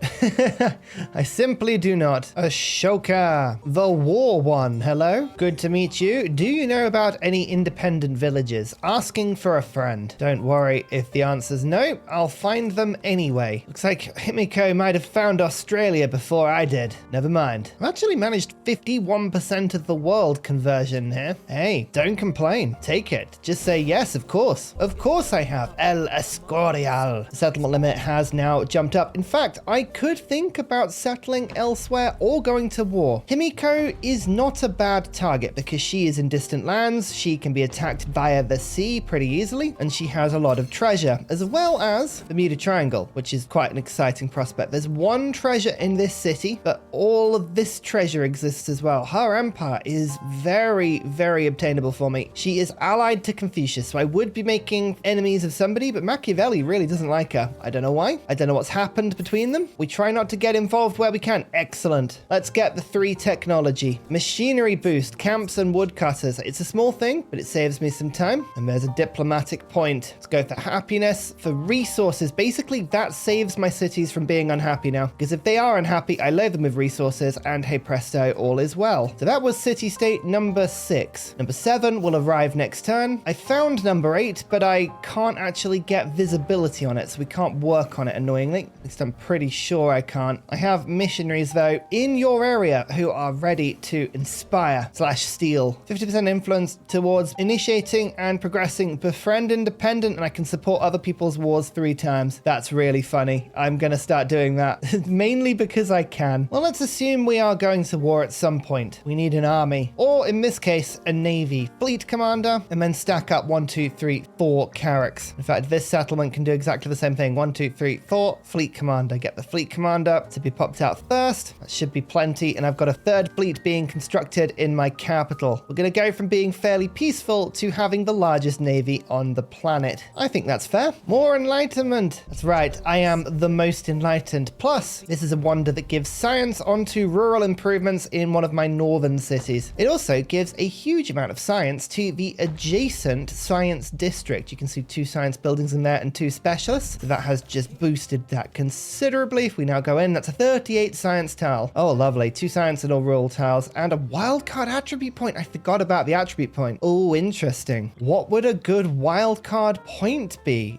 I simply do not. Ashoka. The War One. Hello. Good to meet you. Do you know about any independent villages? Asking for a friend. Don't worry if the answer's no, I'll find them anyway. Looks like Himiko might have found Australia before I did. Never mind. I've actually managed 51% of the world conversion here. Hey, don't complain. Take it. Just say yes, of course. Of course I have. El Escorial. The settlement limit has now jumped up. In fact, I could think about settling elsewhere or going to war. Himiko is not a bad target because she is in distant lands. She can be attacked via the sea pretty easily, and she has a lot of treasure, as well as the Bermuda Triangle, which is quite an exciting prospect. There's one treasure in this city, but all of this treasure exists as well. Her empire is very, very obtainable for me. She is allied to Confucius, so I would be making enemies of somebody, but Machiavelli really doesn't like her. I don't know why. I don't know what's happened between them. We try not to get involved where we can. Excellent. Let's get the 3 technology. Machinery boost, camps and woodcutters. It's a small thing, but it saves me some time. And there's a diplomatic point. Let's go for happiness, for resources. Basically, that saves my cities from being unhappy now, because if they are unhappy, I load them with resources, and hey presto, all is well. So that was city-state number 6. Number 7 will arrive next turn. I found number 8, but I can't actually get visibility on it, so we can't work on it, annoyingly. At least I'm pretty sure I can't. I have missionaries, though, in your area who are ready to inspire/steal. 50% influence towards initiating and progressing befriend independent, and I can support other people's wars 3 times. That's really funny. I'm gonna start doing that mainly because I can. Well, let's assume we are going to war at some point. We need an army, or in this case a navy, fleet commander, and then stack up 1 2 3 4 carracks. In fact, this settlement can do exactly the same thing. 1 2 3 4 fleet commander. Get the fleet commander to be popped out first. That should be plenty, and I've got a 3rd fleet being constructed in my capital. We're gonna go from being fairly peaceful to having the largest navy on the planet. I think that's fair. More enlightenment. That's right, I am the most enlightened. Plus, this is a wonder that gives science onto rural improvements in one of my northern cities. It also gives a huge amount of science to the adjacent science district. You can see 2 science buildings in there and 2 specialists. So that has just boosted that considerably. If we now go in, that's a 38 science tile. Oh, lovely. 2 science and all rural tiles, and a wildcard attribute point. I forgot about the attribute point. Oh, interesting. What would a good wildcard point be?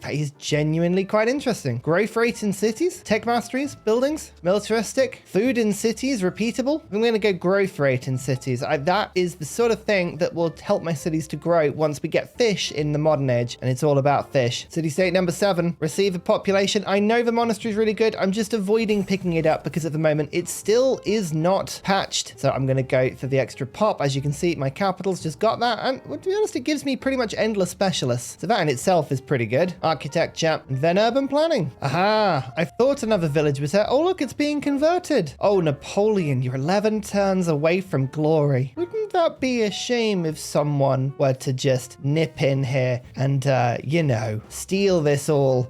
That is genuinely quite interesting. Growth rate in cities, tech masteries, buildings, militaristic, food in cities, repeatable. I'm going to go growth rate in cities. That is the sort of thing that will help my cities to grow once we get fish in the modern age, and it's all about fish. City state number 7, receive a population. I know the monastery is really good. I'm just avoiding picking it up because at the moment it still is not patched. So I'm going to go for the extra pop. As you can see, my capital's just got that, and well, to be honest, it gives me pretty much endless specialists. So that in itself is pretty good. Architecture, and then urban planning. Aha, I thought another village was there. Oh look, it's being converted. Oh, Napoleon, you're 11 turns away from glory. Wouldn't that be a shame if someone were to just nip in here and, you know, steal this all?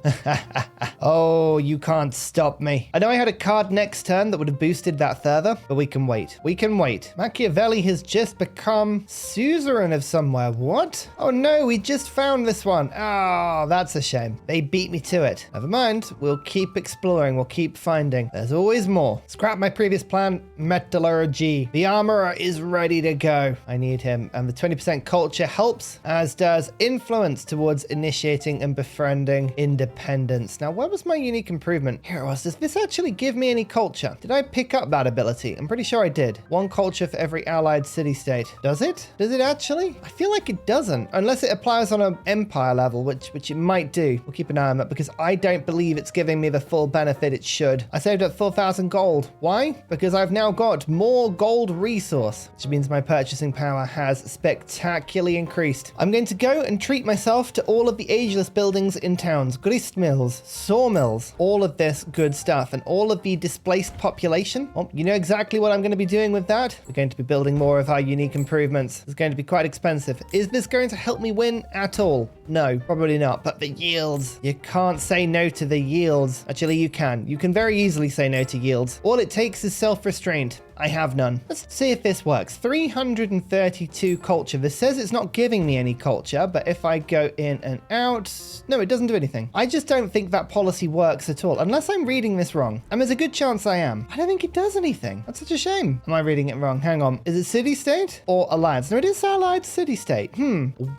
Oh, you can't stop me. I know I had a card next turn that would have boosted that further, but we can wait. We can wait. Machiavelli has just become suzerain of somewhere. What? Oh no, we just found this one. Oh, that's a shame. They beat me to it. Never mind. We'll keep exploring. We'll keep finding. There's always more. Scrap my previous plan. Metallurgy. The armorer is ready to go. I need him. And the 20% culture helps, as does influence towards initiating and befriending independence. Now, where was my unique improvement? Here it was. Does this actually give me any culture? Did I pick up that ability? I'm pretty sure I did. 1 culture for every allied city-state. Does it? Does it actually? I feel like it doesn't, unless it applies on an empire level, which it might do. We'll keep an eye on that because I don't believe it's giving me the full benefit it should. I saved up 4,000 gold. Why? Because I've now got more gold resource, which means my purchasing power has spectacularly increased. I'm going to go and treat myself to all of the ageless buildings in towns, grist mills, sawmills, all of this good stuff, and all of the displaced population. Well, you know exactly what I'm going to be doing with that. We're going to be building more of our unique improvements. It's going to be quite expensive. Is this going to help me win at all? No, probably not. But the yields, you can't say no to the yields. Actually, you can. You can very easily say no to yields. All it takes is self-restraint. I have none. Let's see if this works. 332 culture. This says it's not giving me any culture, but if I go in and out, no, it doesn't do anything. I just don't think that policy works at all, unless I'm reading this wrong. And there's a good chance I am. I don't think it does anything. That's such a shame. Am I reading it wrong? Hang on. Is it city-state or alliance? No, it is allied city-state.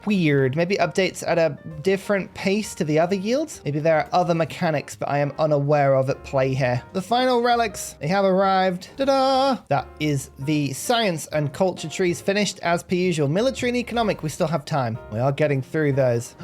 Weird. Maybe it updates at a different pace to the other yields. Maybe there are other mechanics, but I am unaware of at play here. The final relics, they have arrived. Ta-da! That is the science and culture trees finished as per usual. Military and economic, we still have time. We are getting through those.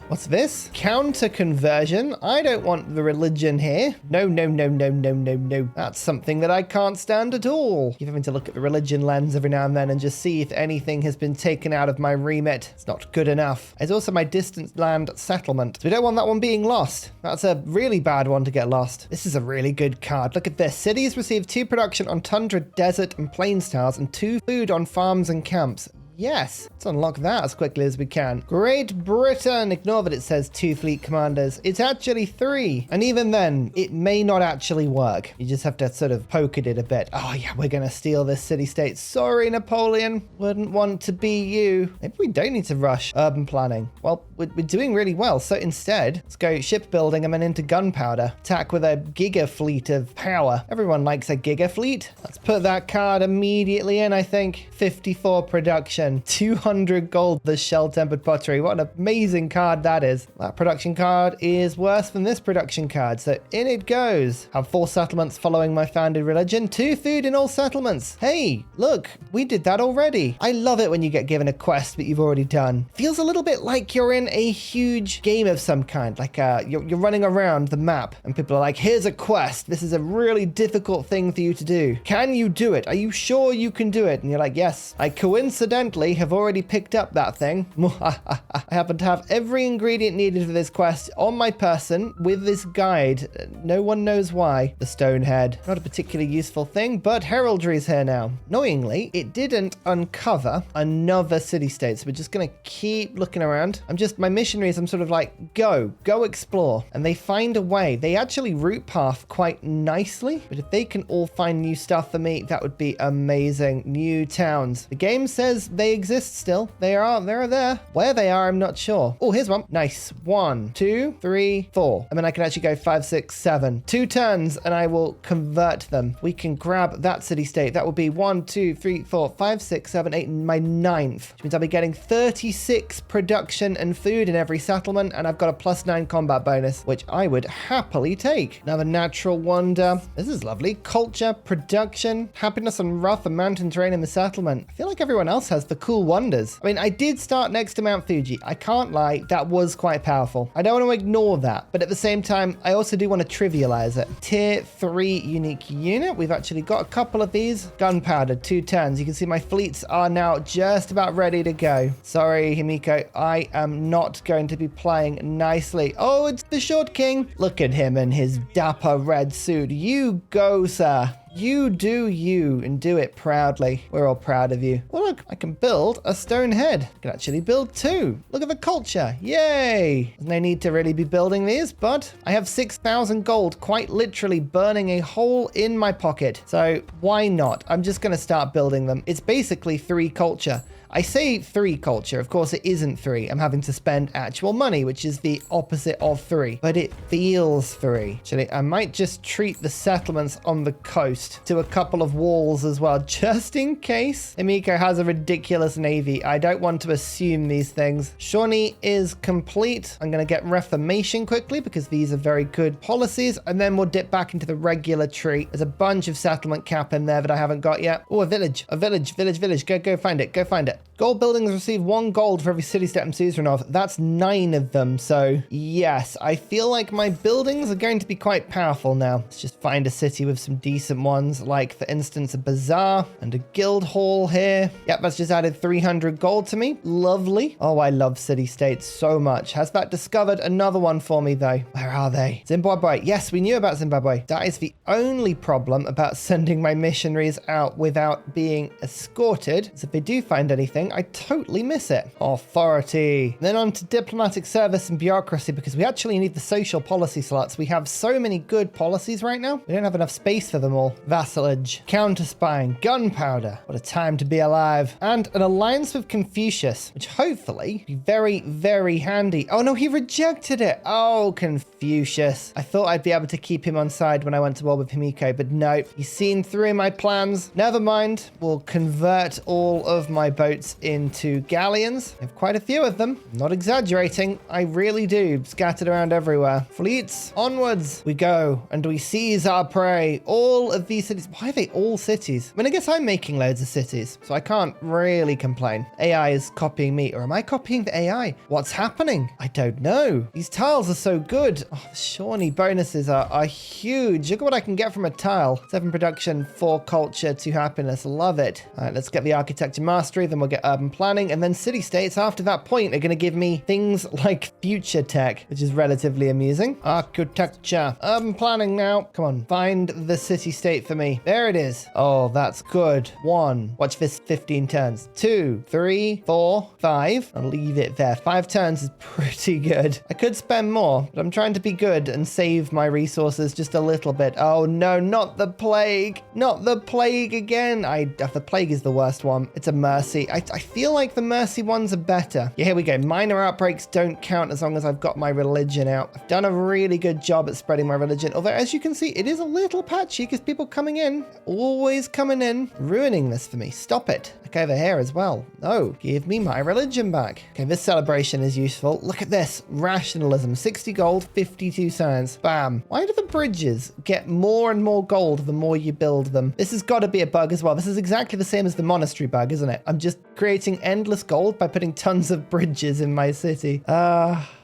What's this? Counter conversion. I don't want the religion here. No, no, no, no, no, no, no. That's something that I can't stand at all. You're having to look at the religion lens every now and then and just see if anything has been taken out of my remit. It's not good enough. There's also my distant land settlement. So we don't want that one being lost. That's a really bad one to get lost. This is a really good card. Look at this. Cities receive 2 production on tundra, desert, and plains tiles, and 2 food on farms and camps. Yes, let's unlock that as quickly as we can. Great Britain. Ignore that it says 2 fleet commanders. It's actually 3. And even then, it may not actually work. You just have to sort of poke at it a bit. Oh yeah, we're going to steal this city-state. Sorry, Napoleon. Wouldn't want to be you. Maybe we don't need to rush urban planning. Well, we're doing really well. So instead, let's go shipbuilding and then into gunpowder. Attack with a giga fleet of power. Everyone likes a giga fleet. Let's put that card immediately in, I think. 54 production. 200 gold, the shell-tempered pottery. What an amazing card that is. That production card is worse than this production card, so in it goes. Have 4 settlements following my founded religion. 2 food in all settlements. Hey, look, we did that already. I love it when you get given a quest that you've already done. Feels a little bit like you're in a huge game of some kind, like you're running around the map and people are like, here's a quest. This is a really difficult thing for you to do. Can you do it? Are you sure you can do it? And you're like, yes. I coincidentally have already picked up that thing. I happen to have every ingredient needed for this quest on my person with this guide. No one knows why. The stone head. Not a particularly useful thing, but heraldry's here now. Annoyingly, it didn't uncover another city-state, so we're just gonna keep looking around. My missionaries, I'm sort of like, go explore. And they find a way. They actually route path quite nicely, but if they can all find new stuff for me, that would be amazing. New towns. The game says they exist still. They're there. Where they are, I'm not sure. Oh, here's one. Nice. 1, 2, 3, 4. And then I can actually go 5, 6, 7. 2 turns and I will convert them. We can grab that city-state. That will be 1, 2, 3, 4, 5, 6, 7, 8, my 9th. Which means I'll be getting 36 production and food in every settlement. And I've got a +9 combat bonus, which I would happily take. Another natural wonder. This is lovely. Culture, production, happiness on rough and mountain terrain in the settlement. I feel like everyone else has the cool wonders. I mean, I did start next to Mount Fuji. I can't lie, that was quite powerful. I don't want to ignore that, but at the same time, I also do want to trivialize it. Tier 3 unique unit. We've actually got a couple of these. Gunpowder, 2 turns. You can see my fleets are now just about ready to go. Sorry, Himiko, I am not going to be playing nicely. Oh, it's the Short King. Look at him in his dapper red suit. You go, sir. You do you, and do it proudly. We're all proud of you. Well, look, I can build a stone head. I can actually build 2. Look at the culture. Yay! There's no need to really be building these, but I have 6,000 gold quite literally burning a hole in my pocket. So why not? I'm just going to start building them. It's basically 3 culture. I say 3 culture. Of course, it isn't 3. I'm having to spend actual money, which is the opposite of 3. But it feels 3. Actually, I might just treat the settlements on the coast to a couple of walls as well, just in case Himiko has a ridiculous navy. I don't want to assume these things. Shawnee is complete. I'm going to get Reformation quickly because these are very good policies. And then we'll dip back into the regular tree. There's a bunch of settlement cap in there that I haven't got yet. Oh, a village. Village. Go find it. Gold buildings receive 1 gold for every city-state I'm suzerain of. That's 9 of them. So yes, I feel like my buildings are going to be quite powerful now. Let's just find a city with some decent ones, like for instance a bazaar and a guild hall here. Yep, that's just added 300 gold to me. Lovely. Oh, I love city-states so much. Has that discovered another one for me though? Where are they? Zimbabwe. Yes, we knew about Zimbabwe. That is the only problem about sending my missionaries out without being escorted. So if they do find anything, I totally miss it. Authority. Then on to diplomatic service and bureaucracy, because we actually need the social policy slots. We have so many good policies right now. We don't have enough space for them all. Vassalage, counter-spying, gunpowder. What a time to be alive. And an alliance with Confucius, which hopefully be very, very handy. Oh no, he rejected it. Oh, Confucius. I thought I'd be able to keep him on side when I went to war with Himiko, but no, he's seen through my plans. Never mind. We'll convert all of my boats into galleons. I have quite a few of them. Not exaggerating. I really do. Scattered around everywhere. Fleets, onwards we go, and we seize our prey. All of these cities. Why are they all cities? I mean, I guess I'm making loads of cities, so I can't really complain. AI is copying me, or am I copying the AI? What's happening? I don't know. These tiles are so good. Oh, the Shawnee bonuses are huge. Look at what I can get from a tile. 7 production, 4 culture, 2 happiness. Love it. All right, let's get the architecture mastery, then we'll get urban planning, and then city-states after that point are going to give me things like future tech, which is relatively amusing. Architecture. Urban planning now. Come on, find the city-state for me. There it is. Oh, that's good. 1. Watch this. 15 turns. 2, 3, 4, 5. I'll leave it there. 5 turns is pretty good. I could spend more, but I'm trying to be good and save my resources just a little bit. Oh no, not the plague. Not the plague again. The plague is the worst one. It's a mercy. I feel like the mercy ones are better. Yeah, here we go. Minor outbreaks don't count as long as I've got my religion out. I've done a really good job at spreading my religion. Although, as you can see, it is a little patchy because people coming in, always coming in, ruining this for me. Stop it. Look over here as well. No, give me my religion back. Okay, this celebration is useful. Look at this. Rationalism. 60 gold, 52 science. Bam. Why do the bridges get more and more gold the more you build them? This has got to be a bug as well. This is exactly the same as the monastery bug, isn't it? I'm just creating endless gold by putting tons of bridges in my city.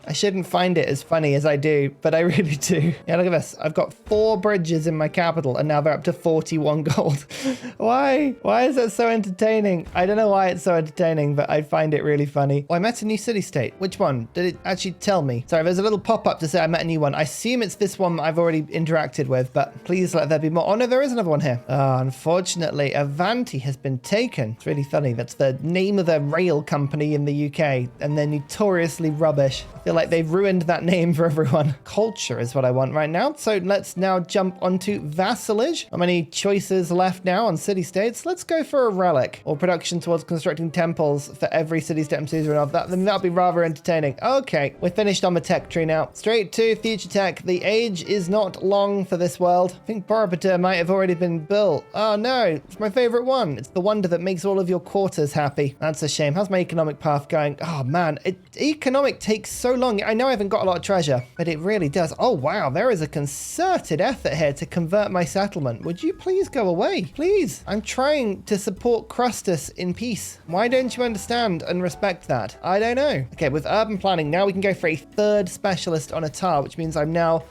I shouldn't find it as funny as I do, but I really do. Yeah, look at this. I've got 4 bridges in my capital, and now they're up to 41 gold. Why? Why is that so entertaining? I don't know why it's so entertaining, but I find it really funny. Oh, I met a new city-state. Which one? Did it actually tell me? Sorry, there's a little pop-up to say I met a new one. I assume it's this one I've already interacted with, but please let there be more. Oh, no, there is another one here. Unfortunately, Avanti has been taken. It's really funny. That's the name of the rail company in the UK, and they're notoriously rubbish. I feel like they've ruined that name for everyone. Culture is what I want right now. So let's now jump onto vassalage. How many choices left now on city-states? Let's go for a relic or production towards constructing temples for every city-state I'm suzerain of. That'll be rather entertaining. Okay, we're finished on the tech tree now. Straight to future tech. The age is not long for this world. I think Borobudur might have already been built. Oh no, it's my favorite one. It's the wonder that makes all of your quarters happy. That's a shame. How's my economic path going? Oh man, economic takes so long. I know I haven't got a lot of treasure, but it really does. Oh wow, there is a concerted effort here to convert my settlement. Would you please go away? Please. I'm trying to support Crustus in peace. Why don't you understand and respect that? I don't know. Okay, with urban planning, now we can go for a 3rd specialist on a tile, which means I'm now,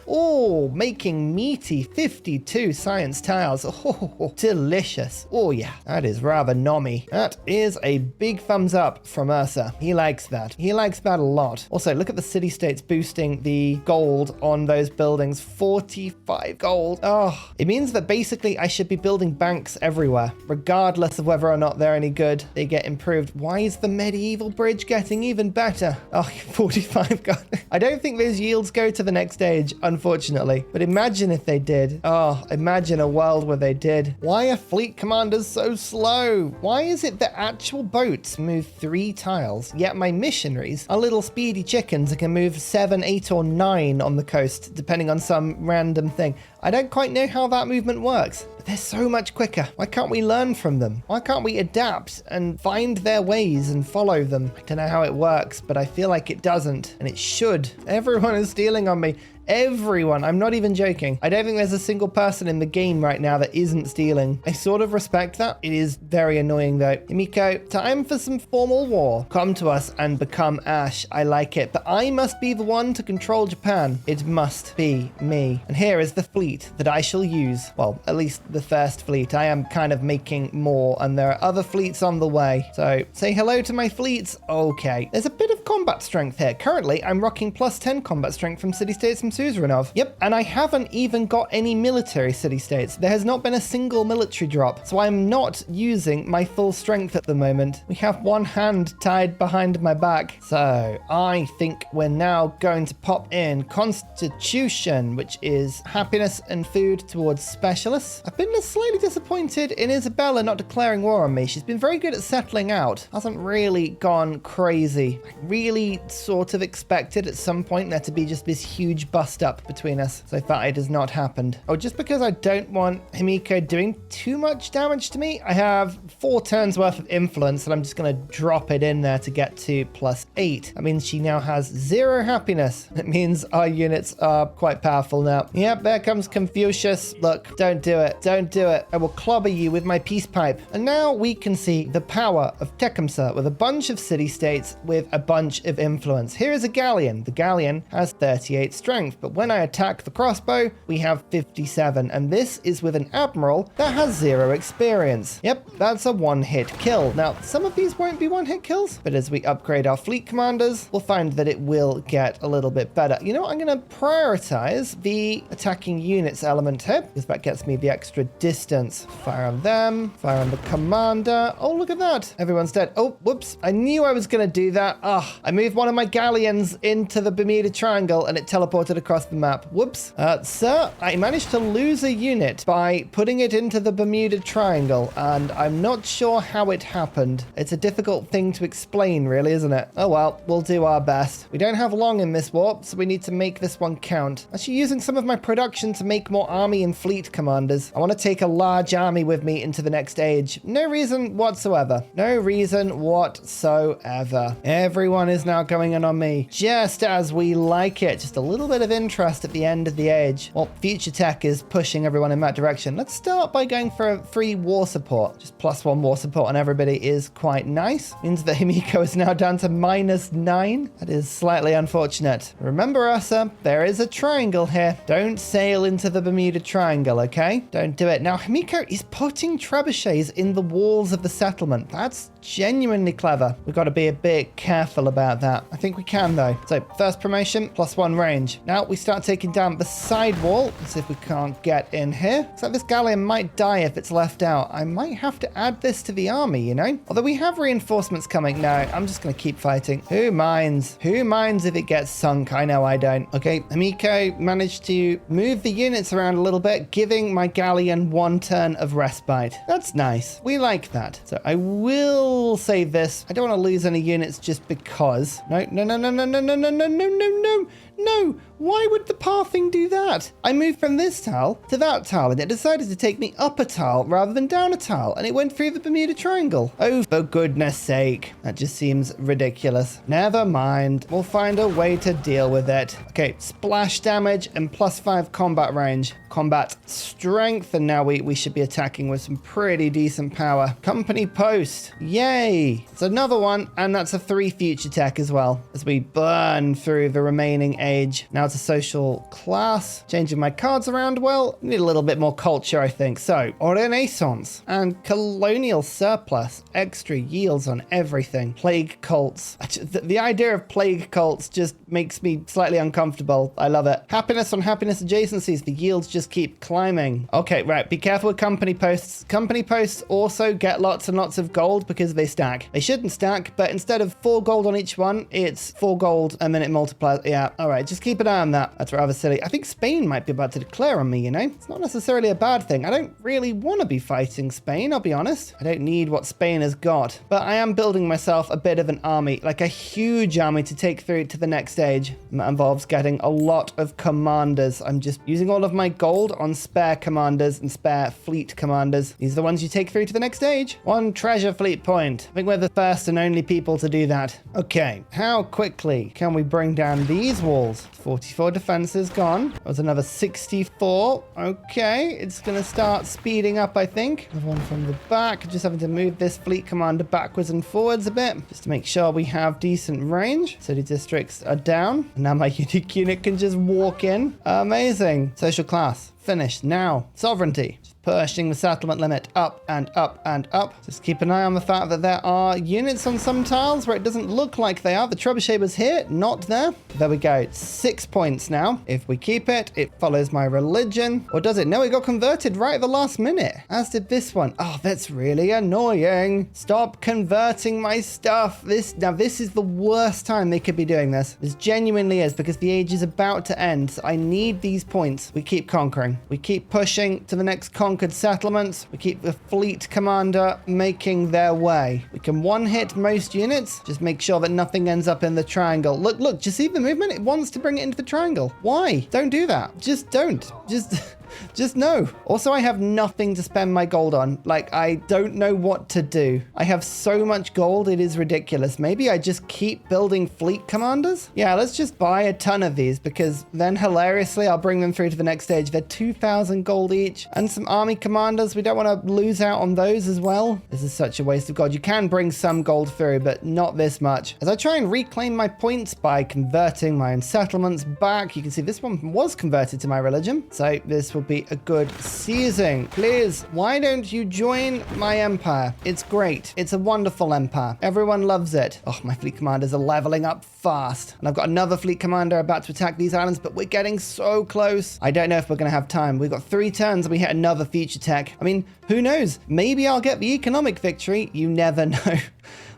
making meaty 52 science tiles. Oh, delicious. Oh yeah, that is rather nommy. That is a big thumbs up from Ursa. He likes that. He likes that a lot. Also, look at the the city-states boosting the gold on those buildings. 45 gold. Oh, it means that basically I should be building banks everywhere, regardless of whether or not they're any good. They get improved. Why is the medieval bridge getting even better? Oh, 45 gold. I don't think those yields go to the next stage, unfortunately. But imagine if they did. Oh, imagine a world where they did. Why are fleet commanders so slow? Why is it that actual boats move 3 tiles, yet my missionaries are little speedy chickens that can move 7, 8, or 9 on the coast, depending on some random thing? I don't quite know how that movement works, but they're so much quicker. Why can't we learn from them? Why can't we adapt and find their ways and follow them? I don't know how it works, but I feel like it doesn't, and it should. Everyone is stealing on me. Everyone. I'm not even joking. I don't think there's a single person in the game right now that isn't stealing. I sort of respect that. It is very annoying though. Himiko, time for some formal war. Come to us and become Ash. I like it. But I must be the one to control Japan. It must be me. And here is the fleet that I shall use. Well, at least the first fleet. I am kind of making more, and there are other fleets on the way. So say hello to my fleets. Okay. There's a bit of combat strength here. Currently, I'm rocking plus 10 combat strength from city-states and suzerainov. Yep, and I haven't even got any military city-states. There has not been a single military drop, so I'm not using my full strength at the moment. We have one hand tied behind my back. So I think we're now going to pop in Constitution, which is happiness and food towards specialists. I've been slightly disappointed in Isabella not declaring war on me. She's been very good at settling out. Hasn't really gone crazy. I really sort of expected at some point there to be just this huge bust up between us. So far it has not happened. Oh, just because I don't want Himiko doing too much damage to me, I have 4 turns worth of influence, and I'm just going to drop it in there to get to +8. That means she now has 0 happiness. It means our units are quite powerful now. Yep, there comes Confucius. Look, don't do it. Don't do it. I will clobber you with my peace pipe. And now we can see the power of Tecumseh with a bunch of city-states with a bunch of influence. Here is a galleon. The galleon has 38 strength, but when I attack the crossbow, we have 57, and this is with an admiral that has 0 experience. Yep, that's a one-hit kill. Now, some of these won't be one-hit kills, but as we upgrade our fleet commanders, we'll find that it will get a little bit better. You know what? I'm going to prioritize the attacking units element here, because that gets me the extra distance. Fire on them, fire on the commander. Oh, look at that. Everyone's dead. Oh, whoops. I knew I was going to do that. I moved one of my galleons into the Bermuda Triangle, and it teleported across the map. Whoops. Sir, I managed to lose a unit by putting it into the Bermuda Triangle, and I'm not sure how it happened. It's a difficult thing to explain, really, isn't it? Oh well, we'll do our best. We don't have long in this war, so we need to make this one count. Actually, using some of my production to make more army and fleet commanders. I want to take a large army with me into the next age. No reason whatsoever. No reason whatsoever. Everyone is now going in on me, just as we like it. Just a little bit of interest at the end of the age. Well, future tech is pushing everyone in that direction. Let's start by going for a free war support. Just +1 war support on everybody is quite nice. Means that Himiko is now down to -9. That is slightly unfortunate. Remember, Ursa, there is a triangle here. Don't sail into the Bermuda Triangle, okay? Don't do it. Now, Himiko is putting trebuchets in the walls of the settlement. That's genuinely clever. We've got to be a bit careful about that. I think we can, though. So, first promotion, +1 range. Now, we start taking down the side wall. Let's see if we can't get in here. So this galleon might die if it's left out. I might have to add this to the army, you know? Although we have reinforcements coming. No, I'm just going to keep fighting. Who minds? Who minds if it gets sunk? I know I don't. Okay, Himiko managed to move the units around a little bit, giving my galleon 1 turn of respite. That's nice. We like that. So I will save this. I don't want to lose any units just because. No, no, no, no, no, no, no, no, no, no, no, no. No, why would the pathing do that? I moved from this tile to that tile, and it decided to take me up a tile rather than down a tile, and it went through the Bermuda Triangle. Oh, for goodness sake. That just seems ridiculous. Never mind. We'll find a way to deal with it. Okay, splash damage and +5 combat range. Combat strength, and now we should be attacking with some pretty decent power. Company post. Yay. It's another one, and that's a 3 future tech as well, as we burn through the remaining age. Now How's the social class? Changing my cards around? Well, need a little bit more culture, I think. So, Renaissance and colonial surplus. Extra yields on everything. Plague cults. The idea of plague cults just makes me slightly uncomfortable. I love it. Happiness on happiness adjacencies. The yields just keep climbing. Okay, right. Be careful with company posts. Company posts also get lots and lots of gold because they stack. They shouldn't stack, but instead of 4 gold on each one, it's 4 gold and then it multiplies. Yeah, all right. Just keep an eye on that. That's rather silly. I think Spain might be about to declare on me, you know? It's not necessarily a bad thing. I don't really want to be fighting Spain, I'll be honest. I don't need what Spain has got, but I am building myself a bit of an army, like a huge army to take through to the next stage. And that involves getting a lot of commanders. I'm just using all of my gold on spare commanders and spare fleet commanders. These are the ones you take through to the next stage. 1 treasure fleet point. I think we're the first and only people to do that. Okay, how quickly can we bring down these walls? 44 defenses gone. That was another 64. Okay, it's gonna start speeding up, I think. Another one from the back. Just having to move this fleet commander backwards and forwards a bit, just to make sure we have decent range. City districts are down. And now my unique unit can just walk in. Amazing. Social class. Finished. Now, sovereignty. Just pushing the settlement limit up and up and up. Just keep an eye on the fact that there are units on some tiles where it doesn't look like they are. The trebuchet was here, not there. There we go. 6 points now. If we keep it, it follows my religion. Or does it? No, it got converted right at the last minute. As did this one. Oh, that's really annoying. Stop converting my stuff. Now this is the worst time they could be doing this. This genuinely is, because the age is about to end. So I need these points. We keep conquering. We keep pushing to the next conquered settlements. We keep the fleet commander making their way. We can one-hit most units. Just make sure that nothing ends up in the triangle. Look, do you see the movement? It wants to bring it into the triangle. Why? Don't do that. Just don't. Just no. Also, I have nothing to spend my gold on. Like, I don't know what to do. I have so much gold, it is ridiculous. Maybe I just keep building fleet commanders? Yeah, let's just buy a ton of these, because then hilariously, I'll bring them through to the next stage. They're 2,000 gold each. And some army commanders. We don't want to lose out on those as well. This is such a waste of gold. You can bring some gold through, but not this much. As I try and reclaim my points by converting my own settlements back, you can see this one was converted to my religion. So this will be a good seizing. Please, why don't you join my empire? It's great. It's a wonderful empire. Everyone loves it. Oh, my fleet commanders are leveling up fast. And I've got another fleet commander about to attack these islands, but we're getting so close. I don't know if we're going to have time. We've got 3 turns and we hit another future tech. I mean, who knows? Maybe I'll get the economic victory. You never know.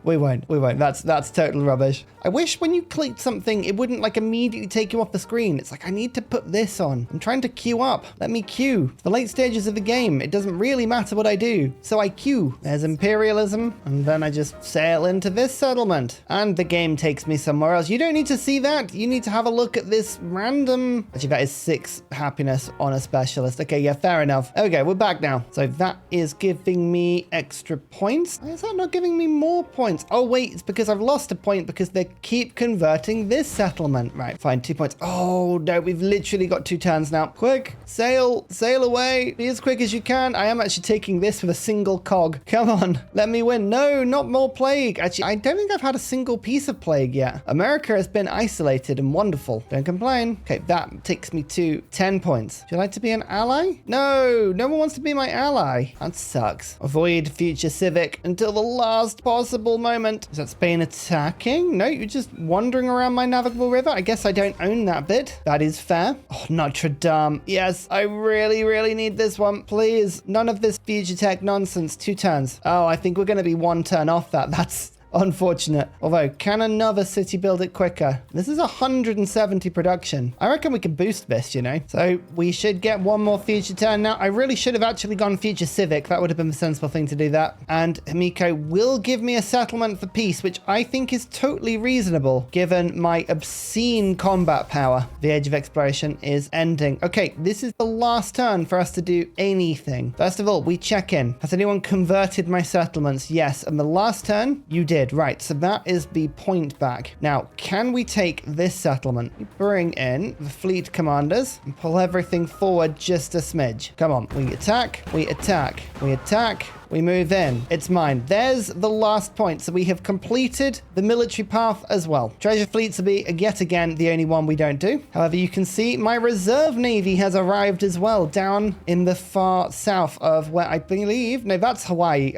We won't. That's total rubbish. I wish when you clicked something, it wouldn't like immediately take you off the screen. It's like, I need to put this on. I'm trying to queue up. Let me queue. The late stages of the game, it doesn't really matter what I do. So I queue. There's imperialism. And then I just sail into this settlement. And the game takes me somewhere else. You don't need to see that. You need to have a look at this random... Actually, that is 6 happiness on a specialist. Okay, yeah, fair enough. Okay, we're back now. So that is giving me extra points. Why is that not giving me more points? Oh, wait, it's because I've lost a point because they keep converting this settlement. Right, fine, 2 points. Oh, no, we've literally got 2 turns now. Quick, sail away. Be as quick as you can. I am actually taking this with a single cog. Come on, let me win. No, not more plague. Actually, I don't think I've had a single piece of plague yet. America has been isolated and wonderful. Don't complain. Okay, that takes me to 10 points. Would you like to be an ally? No, no one wants to be my ally. That sucks. Avoid future civic until the last possible moment. Is that Spain attacking? No, you're just wandering around my navigable river. I guess I don't own that bit. That is fair. Oh, Notre Dame. Yes, I really need this one. Please, none of this future tech nonsense. 2 turns. Oh, I think we're going to be 1 turn off that. That's unfortunate. Although, can another city build it quicker? This is 170 production. I reckon we can boost this, you know? So we should get 1 more future turn. Now, I really should have actually gone future civic. That would have been the sensible thing to do that. And Himiko will give me a settlement for peace, which I think is totally reasonable given my obscene combat power. The age of exploration is ending. Okay, this is the last turn for us to do anything. First of all, we check in. Has anyone converted my settlements? Yes. And the last turn, you did. Right, so that is the point back. Now, can we take this settlement? We bring in the fleet commanders and pull everything forward just a smidge. Come on, we attack, we attack, we attack, We move in. It's mine. There's the last point. So we have completed the military path as well. Treasure fleets will be, yet again, the only one we don't do. However, you can see my reserve navy has arrived as well down in the far south of where I believe... No, that's Hawaii.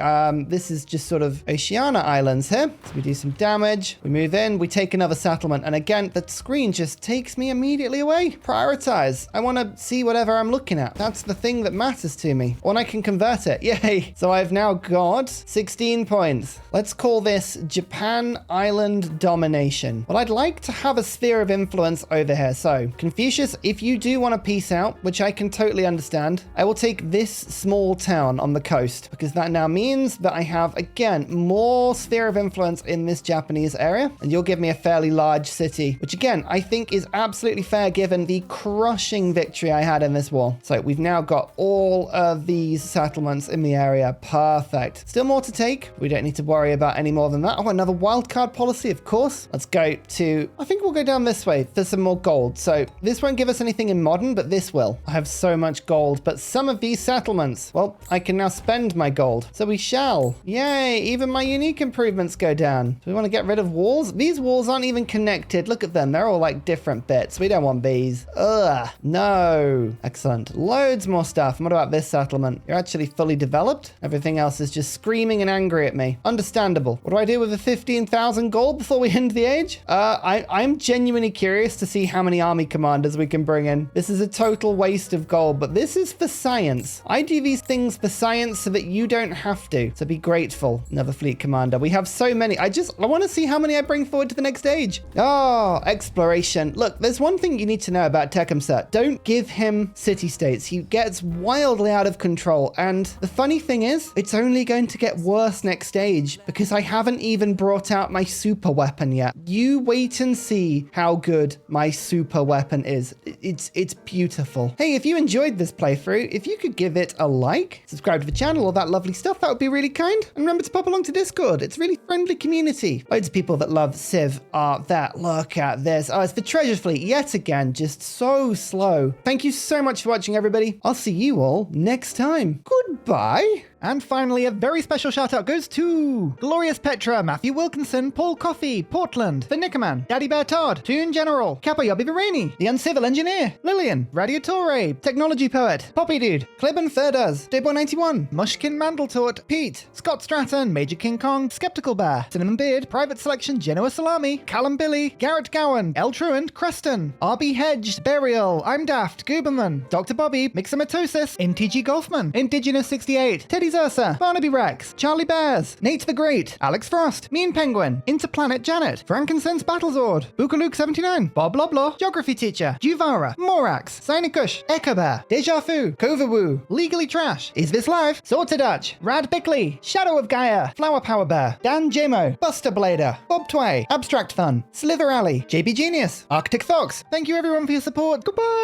This is just sort of Oceania Islands here. So we do some damage. We move in. We take another settlement. And again, the screen just takes me immediately away. Prioritize. I want to see whatever I'm looking at. That's the thing that matters to me. When I can convert it. Yay. So I've now got 16 points. Let's call this Japan Island Domination. Well, I'd like to have a sphere of influence over here. So Confucius, if you do want to peace out, which I can totally understand, I will take this small town on the coast because that now means that I have, again, more sphere of influence in this Japanese area. And you'll give me a fairly large city, which again, I think is absolutely fair given the crushing victory I had in this war. So we've now got all of these settlements in the area. Perfect. Still more to take. We don't need to worry about any more than that. Oh, another wildcard policy, of course. Let's go to, I think we'll go down this way for some more gold. So this won't give us anything in modern, but this will. I have so much gold, but some of these settlements, well, I can now spend my gold. So we shall. Yay, even my unique improvements go down. Do we want to get rid of walls? These walls aren't even connected. Look at them. They're all like different bits. We don't want these. Ugh, no. Excellent. Loads more stuff. And what about this settlement? You're actually fully developed. Everything else is just screaming and angry at me. Understandable. What do I do with the 15,000 gold before we end the age? I'm genuinely curious to see how many army commanders we can bring in. This is a total waste of gold, but this is for science. I do these things for science so that you don't have to. So be grateful. Another fleet commander. We have so many. I want to see how many I bring forward to the next age. Oh, exploration. Look, there's one thing you need to know about Tecumseh. Don't give him city-states. He gets wildly out of control. And the funny thing is, it's only going to get worse next stage because I haven't even brought out my super weapon yet. You wait and see how good my super weapon is. It's beautiful. Hey, if you enjoyed this playthrough, if you could give it a like, subscribe to the channel, all that lovely stuff, that would be really kind. And remember to pop along to Discord. It's a really friendly community. Loads of people that love Civ are there. Look at this. Oh, it's the treasure fleet yet again. Just so slow. Thank you so much for watching, everybody. I'll see you all next time. Goodbye. And finally, a very special shout out goes to Glorious Petra, Matthew Wilkinson, Paul Coffey, Portland, The Nickerman, Daddy Bear Todd, Toon General, Kappa Yobby Virani, The Uncivil Engineer, Lillian, Radiatore, Technology Poet, Poppy Dude, Clibben Ferdaz, Dayboy91, Mushkin Mandletort, Pete, Scott Stratton, Major King Kong, Skeptical Bear, Cinnamon Beard, Private Selection, Genoa Salami, Callum Billy, Garrett Gowan, El Truant, Creston, RB Hedged, Burial, I'm Daft, Gooberman, Dr. Bobby, Mixomatosis, NTG Golfman, Indigenous 68, Teddy Ursa, Barnaby Rex, Charlie Bears, Nate the Great, Alex Frost, Mean Penguin, Interplanet Janet, Frankincense Battlezord, Bookaluke 79, Bob Loblaw, Geography Teacher, Juvara, Morax, Sinikush, Echo Bear, Deja Fu, Kovawoo, Legally Trash, Is This Live, Sorted Dutch, Rad Bickley, Shadow of Gaia, Flower Power Bear, Dan Jamo, Buster Blader, Bob Tway, Abstract Fun, Slither Alley, JB Genius, Arctic Fox. Thank you everyone for your support. Goodbye.